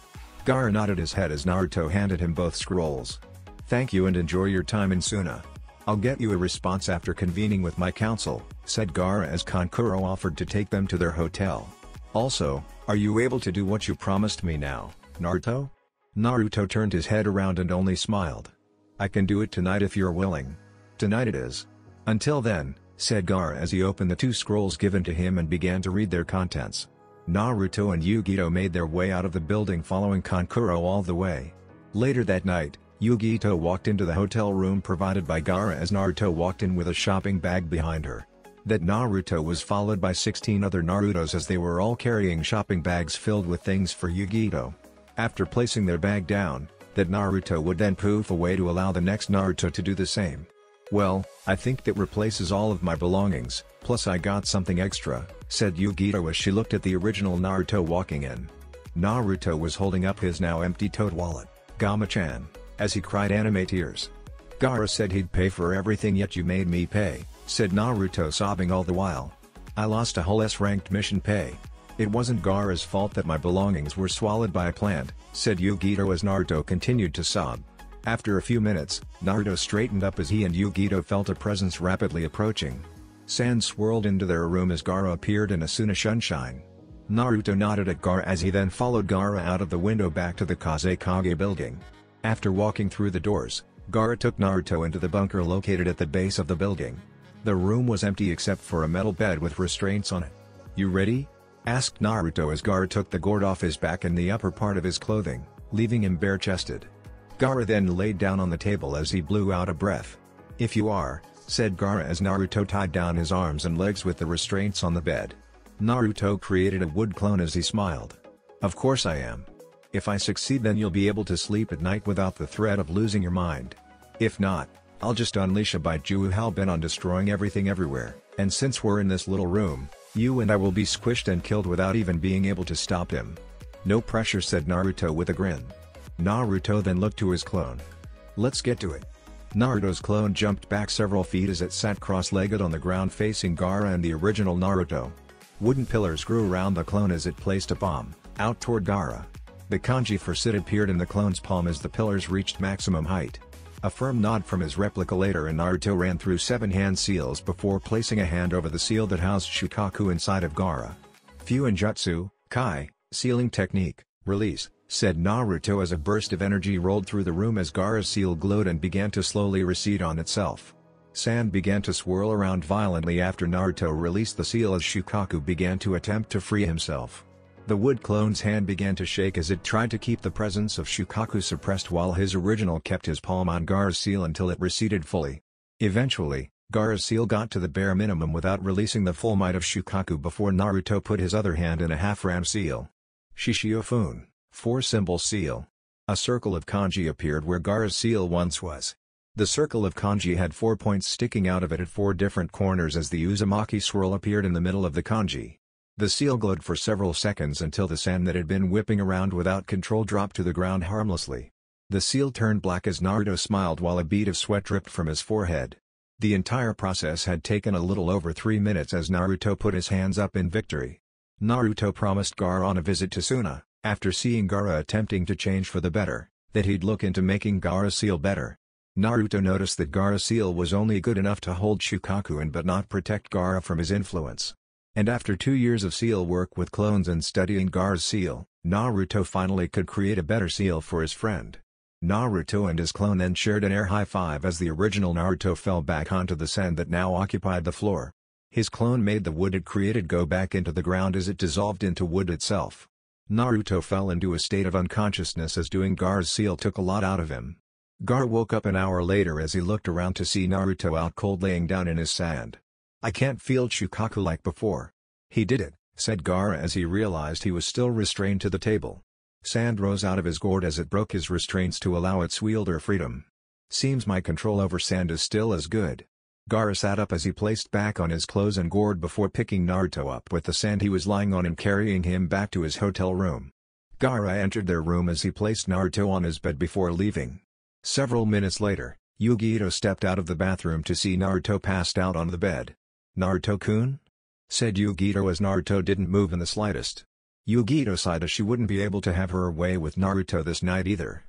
Gaara nodded his head as Naruto handed him both scrolls. Thank you and enjoy your time in Suna. I'll get you a response after convening with my council, said Gaara as Kankuro offered to take them to their hotel. Also, are you able to do what you promised me now, Naruto? Naruto turned his head around and only smiled. I can do it tonight if you're willing. Tonight it is. Until then, said Gaara as he opened the 2 scrolls given to him and began to read their contents. Naruto and Yugito made their way out of the building following Kankuro all the way. Later that night, Yugito walked into the hotel room provided by Gaara as Naruto walked in with a shopping bag behind her. That Naruto was followed by 16 other Narutos as they were all carrying shopping bags filled with things for Yugito. After placing their bag down, that Naruto would then poof away to allow the next Naruto to do the same. "Well, I think that replaces all of my belongings, plus I got something extra," said Yugito as she looked at the original Naruto walking in. Naruto was holding up his now empty toad wallet, "Gama-chan," as he cried anime tears. "Gaara said he'd pay for everything, yet you made me pay," said Naruto, sobbing all the while. "I lost a whole S-ranked mission pay. It wasn't Gaara's fault that my belongings were swallowed by a plant," said Yugito as Naruto continued to sob. After a few minutes, Naruto straightened up as he and Yugito felt a presence rapidly approaching. Sand swirled into their room as Gaara appeared in Asuna sunshine. Naruto nodded at Gaara as he then followed Gaara out of the window back to the Kazekage building. After walking through the doors, Gaara took Naruto into the bunker located at the base of the building. The room was empty except for a metal bed with restraints on it. "You ready?" asked Naruto as Gaara took the gourd off his back and the upper part of his clothing, leaving him bare-chested. Gaara then laid down on the table as he blew out a breath. "If you are," said Gaara as Naruto tied down his arms and legs with the restraints on the bed. Naruto created a wood clone as he smiled. "Of course I am. If I succeed, then you'll be able to sleep at night without the threat of losing your mind. If not, I'll just unleash a Baiju hell bent on destroying everything everywhere, and since we're in this little room, you and I will be squished and killed without even being able to stop him." "No pressure," said Naruto with a grin. Naruto then looked to his clone. "Let's get to it." Naruto's clone jumped back several feet as it sat cross-legged on the ground facing Gaara and the original Naruto. Wooden pillars grew around the clone as it placed a palm out toward Gaara. The kanji for sit appeared in the clone's palm as the pillars reached maximum height. A firm nod from his replica later, and Naruto ran through 7 hand seals before placing a hand over the seal that housed Shukaku inside of Gaara. "Fuinjutsu, Kai, sealing technique, release," said Naruto as a burst of energy rolled through the room as Gaara's seal glowed and began to slowly recede on itself. Sand began to swirl around violently after Naruto released the seal as Shukaku began to attempt to free himself. The wood clone's hand began to shake as it tried to keep the presence of Shukaku suppressed while his original kept his palm on Gaara's seal until it receded fully. Eventually, Gaara's seal got to the bare minimum without releasing the full might of Shukaku before Naruto put his other hand in a half-ram seal. Shishiofun, 4-symbol seal. A circle of kanji appeared where Gaara's seal once was. The circle of kanji had 4 points sticking out of it at 4 different corners as the Uzumaki swirl appeared in the middle of the kanji. The seal glowed for several seconds until the sand that had been whipping around without control dropped to the ground harmlessly. The seal turned black as Naruto smiled while a bead of sweat dripped from his forehead. The entire process had taken a little over 3 minutes as Naruto put his hands up in victory. Naruto promised Gaara on a visit to Suna, after seeing Gaara attempting to change for the better, that he'd look into making Gaara's seal better. Naruto noticed that Gaara's seal was only good enough to hold Shukaku in but not protect Gaara from his influence. And after 2 years of seal work with clones and studying Gaara's seal, Naruto finally could create a better seal for his friend. Naruto and his clone then shared an air high-five as the original Naruto fell back onto the sand that now occupied the floor. His clone made the wood it created go back into the ground as it dissolved into wood itself. Naruto fell into a state of unconsciousness as doing Gaara's seal took a lot out of him. Gaara woke up an hour later as he looked around to see Naruto out cold laying down in his sand. "I can't feel Shukaku like before." "He did it," said Gaara as he realized he was still restrained to the table. Sand rose out of his gourd as it broke his restraints to allow its wielder freedom. "Seems my control over sand is still as good." Gaara sat up as he placed back on his clothes and gourd before picking Naruto up with the sand he was lying on and carrying him back to his hotel room. Gaara entered their room as he placed Naruto on his bed before leaving. Several minutes later, Yugito stepped out of the bathroom to see Naruto passed out on the bed. "Naruto-kun?" said Yugito as Naruto didn't move in the slightest. Yugito sighed as she wouldn't be able to have her way with Naruto this night either.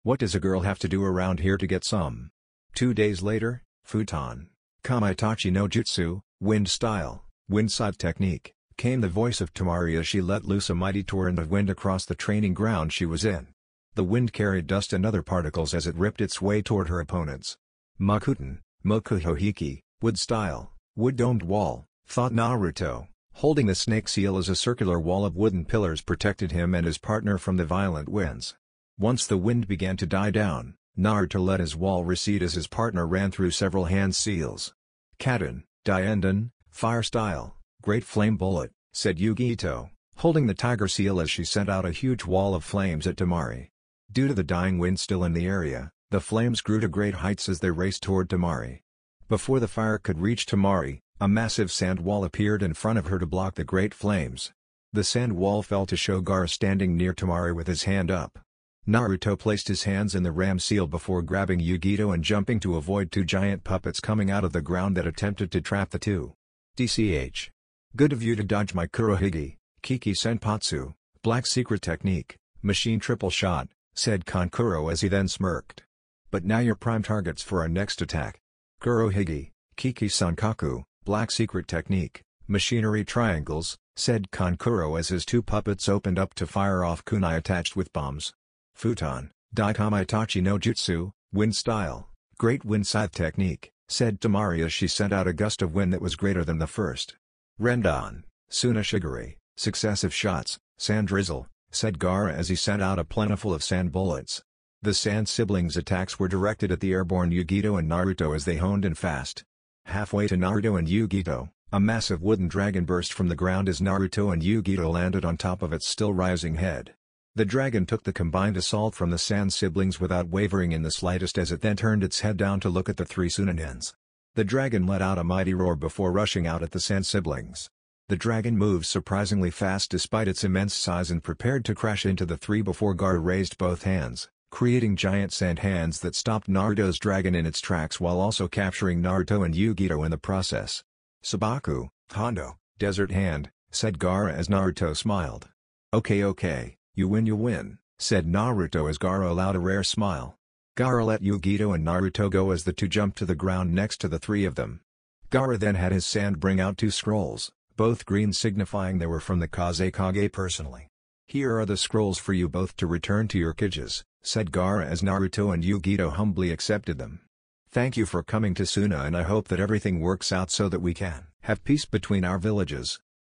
What does a girl have to do around here to get some? 2 days later, futon. Kamaitachi no jutsu, wind style, windside technique, came the voice of Temari as she let loose a mighty torrent of wind across the training ground she was in. The wind carried dust and other particles as it ripped its way toward her opponents. Makuten, mokuhohiki, wood style, wood-domed wall, thought Naruto. Holding the snake seal as a circular wall of wooden pillars protected him and his partner from the violent winds. Once the wind began to die down, Naruto let his wall recede as his partner ran through several hand seals. "Kaden, Dienden, fire style, great flame bullet," said Yugito, holding the tiger seal as she sent out a huge wall of flames at Temari. Due to the dying wind still in the area, the flames grew to great heights as they raced toward Temari. Before the fire could reach Temari, a massive sand wall appeared in front of her to block the great flames. The sand wall fell to show Gaara standing near Temari with his hand up. Naruto placed his hands in the ram seal before grabbing Yugito and jumping to avoid two giant puppets coming out of the ground that attempted to trap the two. DCH. Good of you to dodge my Kurohige, Kiki Senpatsu, black secret technique, machine triple shot, said Kankuro as he then smirked. But now you're prime targets for our next attack. Kurohige, Kiki Sankaku, black secret technique, machinery triangles, said Kankuro as his two puppets opened up to fire off kunai attached with bombs. Futon, Daikamai Tachi no Jutsu, wind style, great wind scythe technique, said Temari as she sent out a gust of wind that was greater than the first. Rendon, Suna Shigure, successive shots, sand drizzle, said Gaara as he sent out a plentiful of sand bullets. The sand siblings' attacks were directed at the airborne Yugito and Naruto as they honed in fast. Halfway to Naruto and Yugito, a massive wooden dragon burst from the ground as Naruto and Yugito landed on top of its still rising head. The dragon took the combined assault from the sand siblings without wavering in the slightest as it then turned its head down to look at the three Sunanins. The dragon let out a mighty roar before rushing out at the sand siblings. The dragon moved surprisingly fast despite its immense size and prepared to crash into the three before Gaara raised both hands, creating giant sand hands that stopped Naruto's dragon in its tracks while also capturing Naruto and Yugito in the process. Sabaku, Hondo, desert hand, said Gaara as Naruto smiled. Okay, you win, said Naruto as Gaara allowed a rare smile. Gaara let Yugito and Naruto go as the two jumped to the ground next to the three of them. Gaara then had his sand bring out two scrolls, both green signifying they were from the Kazekage personally. Here are the scrolls for you both to return to your Kages, said Gaara as Naruto and Yugito humbly accepted them. Thank you for coming to Suna and I hope that everything works out so that we can have peace between our villages.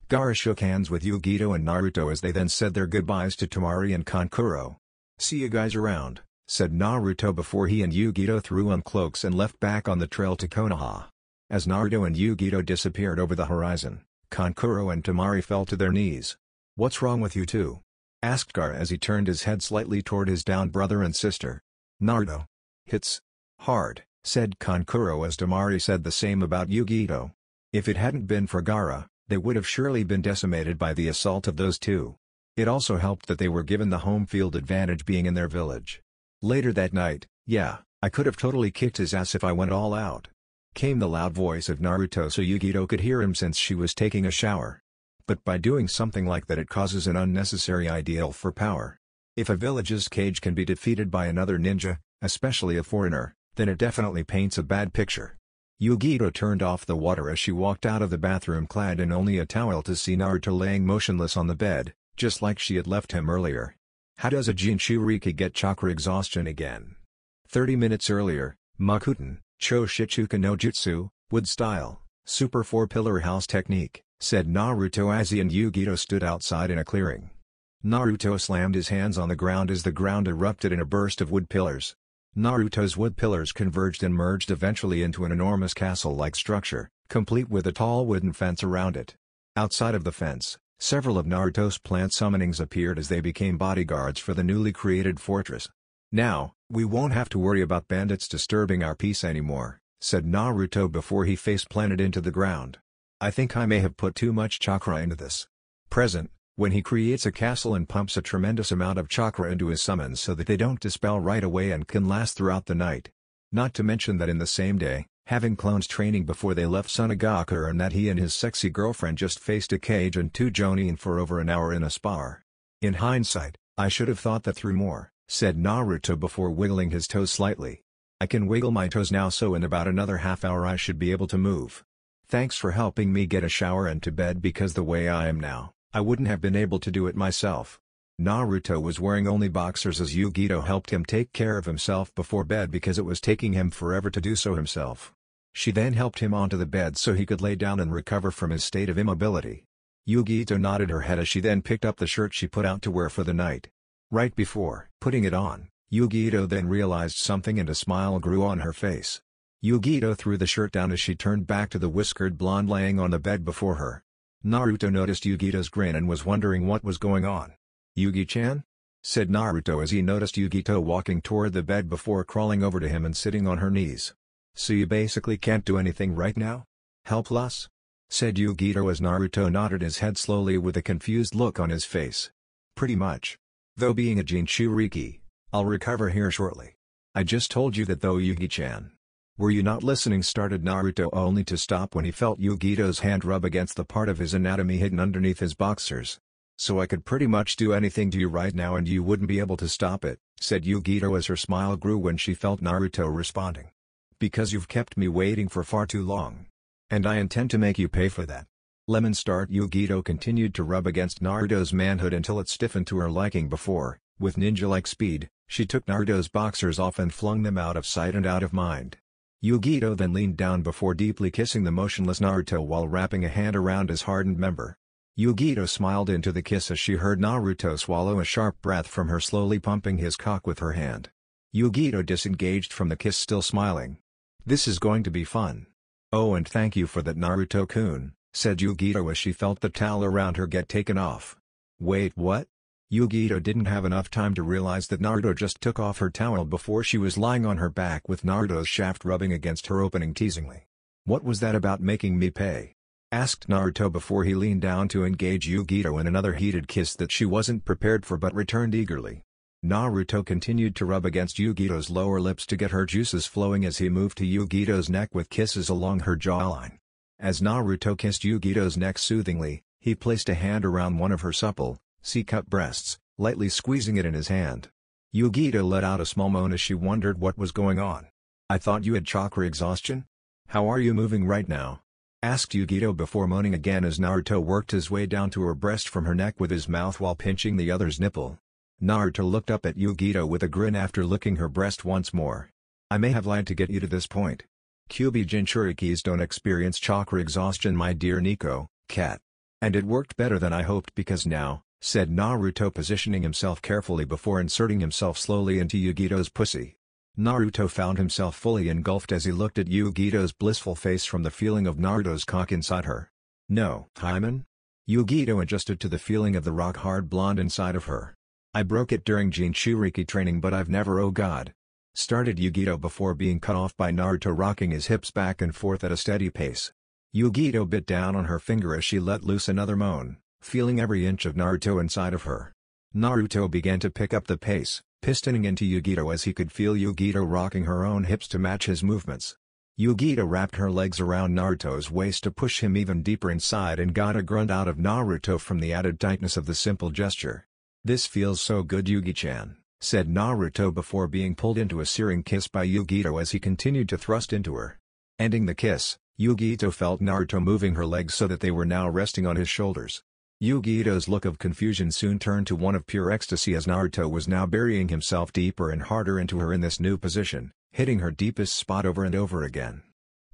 Gaara shook hands with Yugito and Naruto as they then said their goodbyes to Temari and Kankuro. See you guys around, said Naruto before he and Yugito threw on cloaks and left back on the trail to Konoha. As Naruto and Yugito disappeared over the horizon, Kankuro and Temari fell to their knees. What's wrong with you two? Asked Gaara as he turned his head slightly toward his downed brother and sister. Naruto. Hits hard, said Kankuro as Temari said the same about Yugito. If it hadn't been for Gaara, they would have surely been decimated by the assault of those two. It also helped that they were given the home field advantage being in their village. Later that night, yeah, I could have totally kicked his ass if I went all out. Came the loud voice of Naruto so Yugito could hear him since she was taking a shower. But by doing something like that it causes an unnecessary ideal for power. If a village's Kage can be defeated by another ninja, especially a foreigner, then it definitely paints a bad picture. Yugito turned off the water as she walked out of the bathroom clad in only a towel to see Naruto laying motionless on the bed, just like she had left him earlier. How does a Jinchuriki get chakra exhaustion again? 30 minutes earlier, Makuten, Cho Shichuka no Jutsu, wood style, super 4-pillar house technique, said Naruto as he and Yugito stood outside in a clearing. Naruto slammed his hands on the ground as the ground erupted in a burst of wood pillars. Naruto's wood pillars converged and merged eventually into an enormous castle-like structure, complete with a tall wooden fence around it. Outside of the fence, several of Naruto's plant summonings appeared as they became bodyguards for the newly created fortress. Now, we won't have to worry about bandits disturbing our peace anymore, said Naruto before he face-planted into the ground. I think I may have put too much chakra into this. Present, when he creates a castle and pumps a tremendous amount of chakra into his summons so that they don't dispel right away and can last throughout the night. Not to mention that in the same day, having clones training before they left Sunagakure and that he and his sexy girlfriend just faced a Kage and two Jonin for over an hour in a spar. In hindsight, I should have thought that through more, said Naruto before wiggling his toes slightly. I can wiggle my toes now so in about another half hour I should be able to move. Thanks for helping me get a shower and to bed because the way I am now, I wouldn't have been able to do it myself. Naruto was wearing only boxers as Yugito helped him take care of himself before bed because it was taking him forever to do so himself. She then helped him onto the bed so he could lay down and recover from his state of immobility. Yugito nodded her head as she then picked up the shirt she put out to wear for the night. Right before putting it on, Yugito then realized something and a smile grew on her face. Yugito threw the shirt down as she turned back to the whiskered blonde laying on the bed before her. Naruto noticed Yugito's grin and was wondering what was going on. Yugi-chan? Said Naruto as he noticed Yugito walking toward the bed before crawling over to him and sitting on her knees. "So you basically can't do anything right now? Helpless?" said Yugito as Naruto nodded his head slowly with a confused look on his face. "Pretty much. Though being a Jinchuriki, I'll recover here shortly. I just told you that though, Yugi-chan. Were you not listening?" started Naruto, only to stop when he felt Yugito's hand rub against the part of his anatomy hidden underneath his boxers. "So I could pretty much do anything to you right now and you wouldn't be able to stop it," said Yugito as her smile grew when she felt Naruto responding. "Because you've kept me waiting for far too long. And I intend to make you pay for that." Lemon Start Yugito continued to rub against Naruto's manhood until it stiffened to her liking before, with ninja-like speed, she took Naruto's boxers off and flung them out of sight and out of mind. Yugito then leaned down before deeply kissing the motionless Naruto while wrapping a hand around his hardened member. Yugito smiled into the kiss as she heard Naruto swallow a sharp breath from her, slowly pumping his cock with her hand. Yugito disengaged from the kiss, still smiling. "This is going to be fun." "Oh, and thank you for that, Naruto-kun," said Yugito as she felt the towel around her get taken off. "Wait, what?" Yugito didn't have enough time to realize that Naruto just took off her towel before she was lying on her back with Naruto's shaft rubbing against her opening teasingly. "What was that about making me pay?" asked Naruto before he leaned down to engage Yugito in another heated kiss that she wasn't prepared for but returned eagerly. Naruto continued to rub against Yugito's lower lips to get her juices flowing as he moved to Yugito's neck with kisses along her jawline. As Naruto kissed Yugito's neck soothingly, he placed a hand around one of her supple, C-cup breasts, lightly squeezing it in his hand. Yugito let out a small moan as she wondered what was going on. "I thought you had chakra exhaustion? How are you moving right now?" asked Yugito before moaning again as Naruto worked his way down to her breast from her neck with his mouth while pinching the other's nipple. Naruto looked up at Yugito with a grin after licking her breast once more. "I may have lied to get you to this point. Kyuubi Jinchurikis don't experience chakra exhaustion, my dear Nico, cat. And it worked better than I hoped because now," said Naruto, positioning himself carefully before inserting himself slowly into Yugito's pussy. Naruto found himself fully engulfed as he looked at Yugito's blissful face from the feeling of Naruto's cock inside her. "No, hymen?" Yugito adjusted to the feeling of the rock-hard blonde inside of her. "I broke it during Jinchuriki training but I've never, oh god," started Yugito before being cut off by Naruto rocking his hips back and forth at a steady pace. Yugito bit down on her finger as she let loose another moan, feeling every inch of Naruto inside of her. Naruto began to pick up the pace, pistoning into Yugito as he could feel Yugito rocking her own hips to match his movements. Yugito wrapped her legs around Naruto's waist to push him even deeper inside and got a grunt out of Naruto from the added tightness of the simple gesture. "This feels so good, Yugi-chan," said Naruto before being pulled into a searing kiss by Yugito as he continued to thrust into her. Ending the kiss, Yugito felt Naruto moving her legs so that they were now resting on his shoulders. Yugito's look of confusion soon turned to one of pure ecstasy as Naruto was now burying himself deeper and harder into her in this new position, hitting her deepest spot over and over again.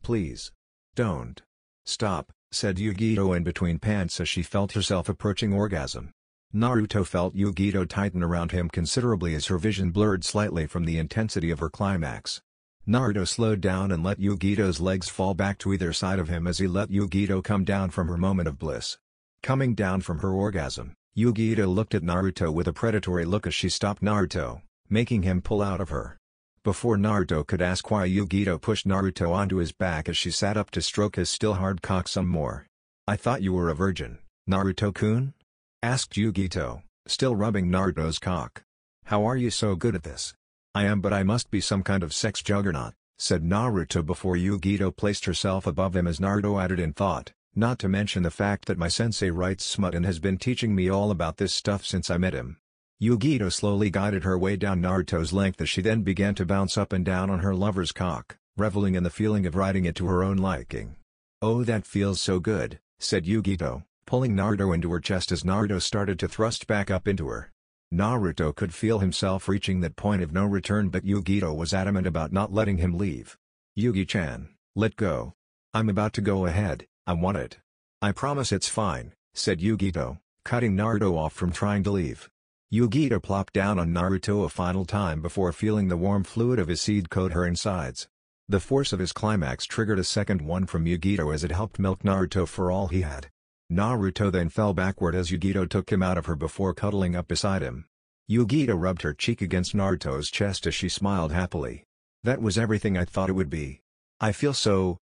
"Please. Don't. Stop," said Yugito in between pants as she felt herself approaching orgasm. Naruto felt Yugito tighten around him considerably as her vision blurred slightly from the intensity of her climax. Naruto slowed down and let Yugito's legs fall back to either side of him as he let Yugito come down from her moment of bliss. Coming down from her orgasm, Yugito looked at Naruto with a predatory look as she stopped Naruto, making him pull out of her. Before Naruto could ask why, Yugito pushed Naruto onto his back as she sat up to stroke his still hard cock some more. "I thought you were a virgin, Naruto-kun?" asked Yugito, still rubbing Naruto's cock. "How are you so good at this?" "I am, but I must be some kind of sex juggernaut," said Naruto before Yugito placed herself above him as Naruto added in thought, "Not to mention the fact that my sensei writes smut and has been teaching me all about this stuff since I met him." Yugito slowly guided her way down Naruto's length as she then began to bounce up and down on her lover's cock, reveling in the feeling of riding it to her own liking. "Oh, that feels so good," said Yugito, pulling Naruto into her chest as Naruto started to thrust back up into her. Naruto could feel himself reaching that point of no return, but Yugito was adamant about not letting him leave. "Yugi-chan, let go. I'm about to go ahead, I want it." "I promise it's fine," said Yugito, cutting Naruto off from trying to leave. Yugito plopped down on Naruto a final time before feeling the warm fluid of his seed coat her insides. The force of his climax triggered a second one from Yugito as it helped milk Naruto for all he had. Naruto then fell backward as Yugito took him out of her before cuddling up beside him. Yugito rubbed her cheek against Naruto's chest as she smiled happily. "That was everything I thought it would be. I feel so,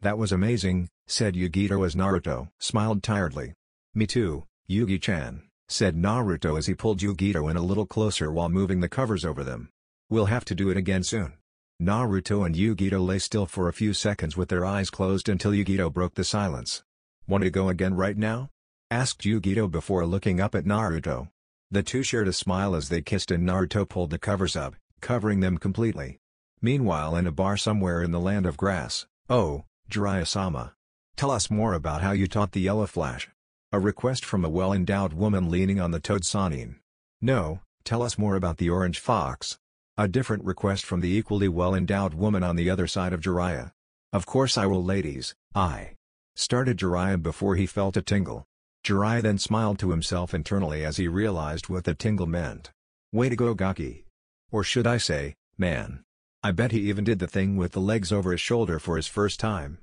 that was amazing, said Yugito as Naruto smiled tiredly. Me too, Yugi-chan, said Naruto as he pulled Yugito in a little closer while moving the covers over them. We'll have to do it again soon. Naruto and Yugito lay still for a few seconds with their eyes closed until Yugito broke the silence. Want to go again right now? Asked Yugito before looking up at Naruto. The two shared a smile as they kissed and Naruto pulled the covers up, covering them completely. Meanwhile, in a bar somewhere in the land of grass, "Oh, Jiraiya-sama. Tell us more about how you taught the Yellow Flash." A request from a well-endowed woman leaning on the toad Sanin. "No, tell us more about the Orange Fox." A different request from the equally well-endowed woman on the other side of Jiraiya. "Of course I will, ladies, I." Started Jiraiya before he felt a tingle. Jiraiya then smiled to himself internally as he realized what the tingle meant. Way to go, Gaki. Or should I say, man. I bet he even did the thing with the legs over his shoulder for his first time.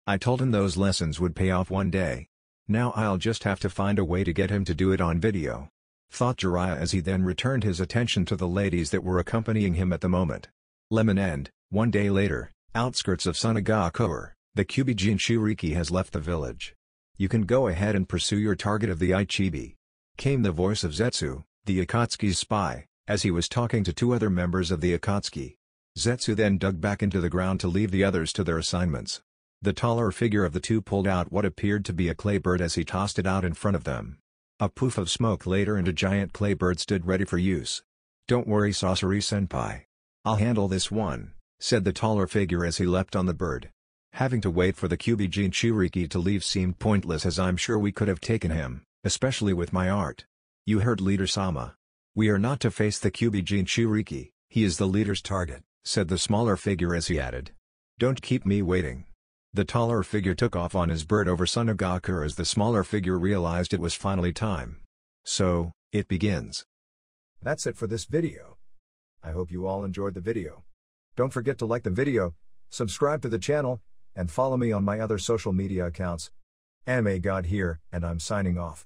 I told him those lessons would pay off one day. Now I'll just have to find a way to get him to do it on video. Thought Jiraiya as he then returned his attention to the ladies that were accompanying him at the moment. Lemon End, one day later, outskirts of Sunagakuer, the Kyubi Jinchuriki has left the village. You can go ahead and pursue your target of the Ichibi. Came the voice of Zetsu, the Akatsuki's spy, as he was talking to two other members of the Akatsuki. Zetsu then dug back into the ground to leave the others to their assignments. The taller figure of the two pulled out what appeared to be a clay bird as he tossed it out in front of them. A poof of smoke later and a giant clay bird stood ready for use. "Don't worry, Sasori-senpai. I'll handle this one," said the taller figure as he leapt on the bird. Having to wait for the Kyubi Jinchuriki to leave seemed pointless as I'm sure we could have taken him, especially with my art. You heard Leader-sama. We are not to face the Kyubi Jinchuriki, he is the leader's target, said the smaller figure as he added. Don't keep me waiting. The taller figure took off on his bird over Sunagakuer as the smaller figure realized it was finally time. So, it begins. That's it for this video. I hope you all enjoyed the video. Don't forget to like the video, subscribe to the channel, and follow me on my other social media accounts. Anime God here, and I'm signing off.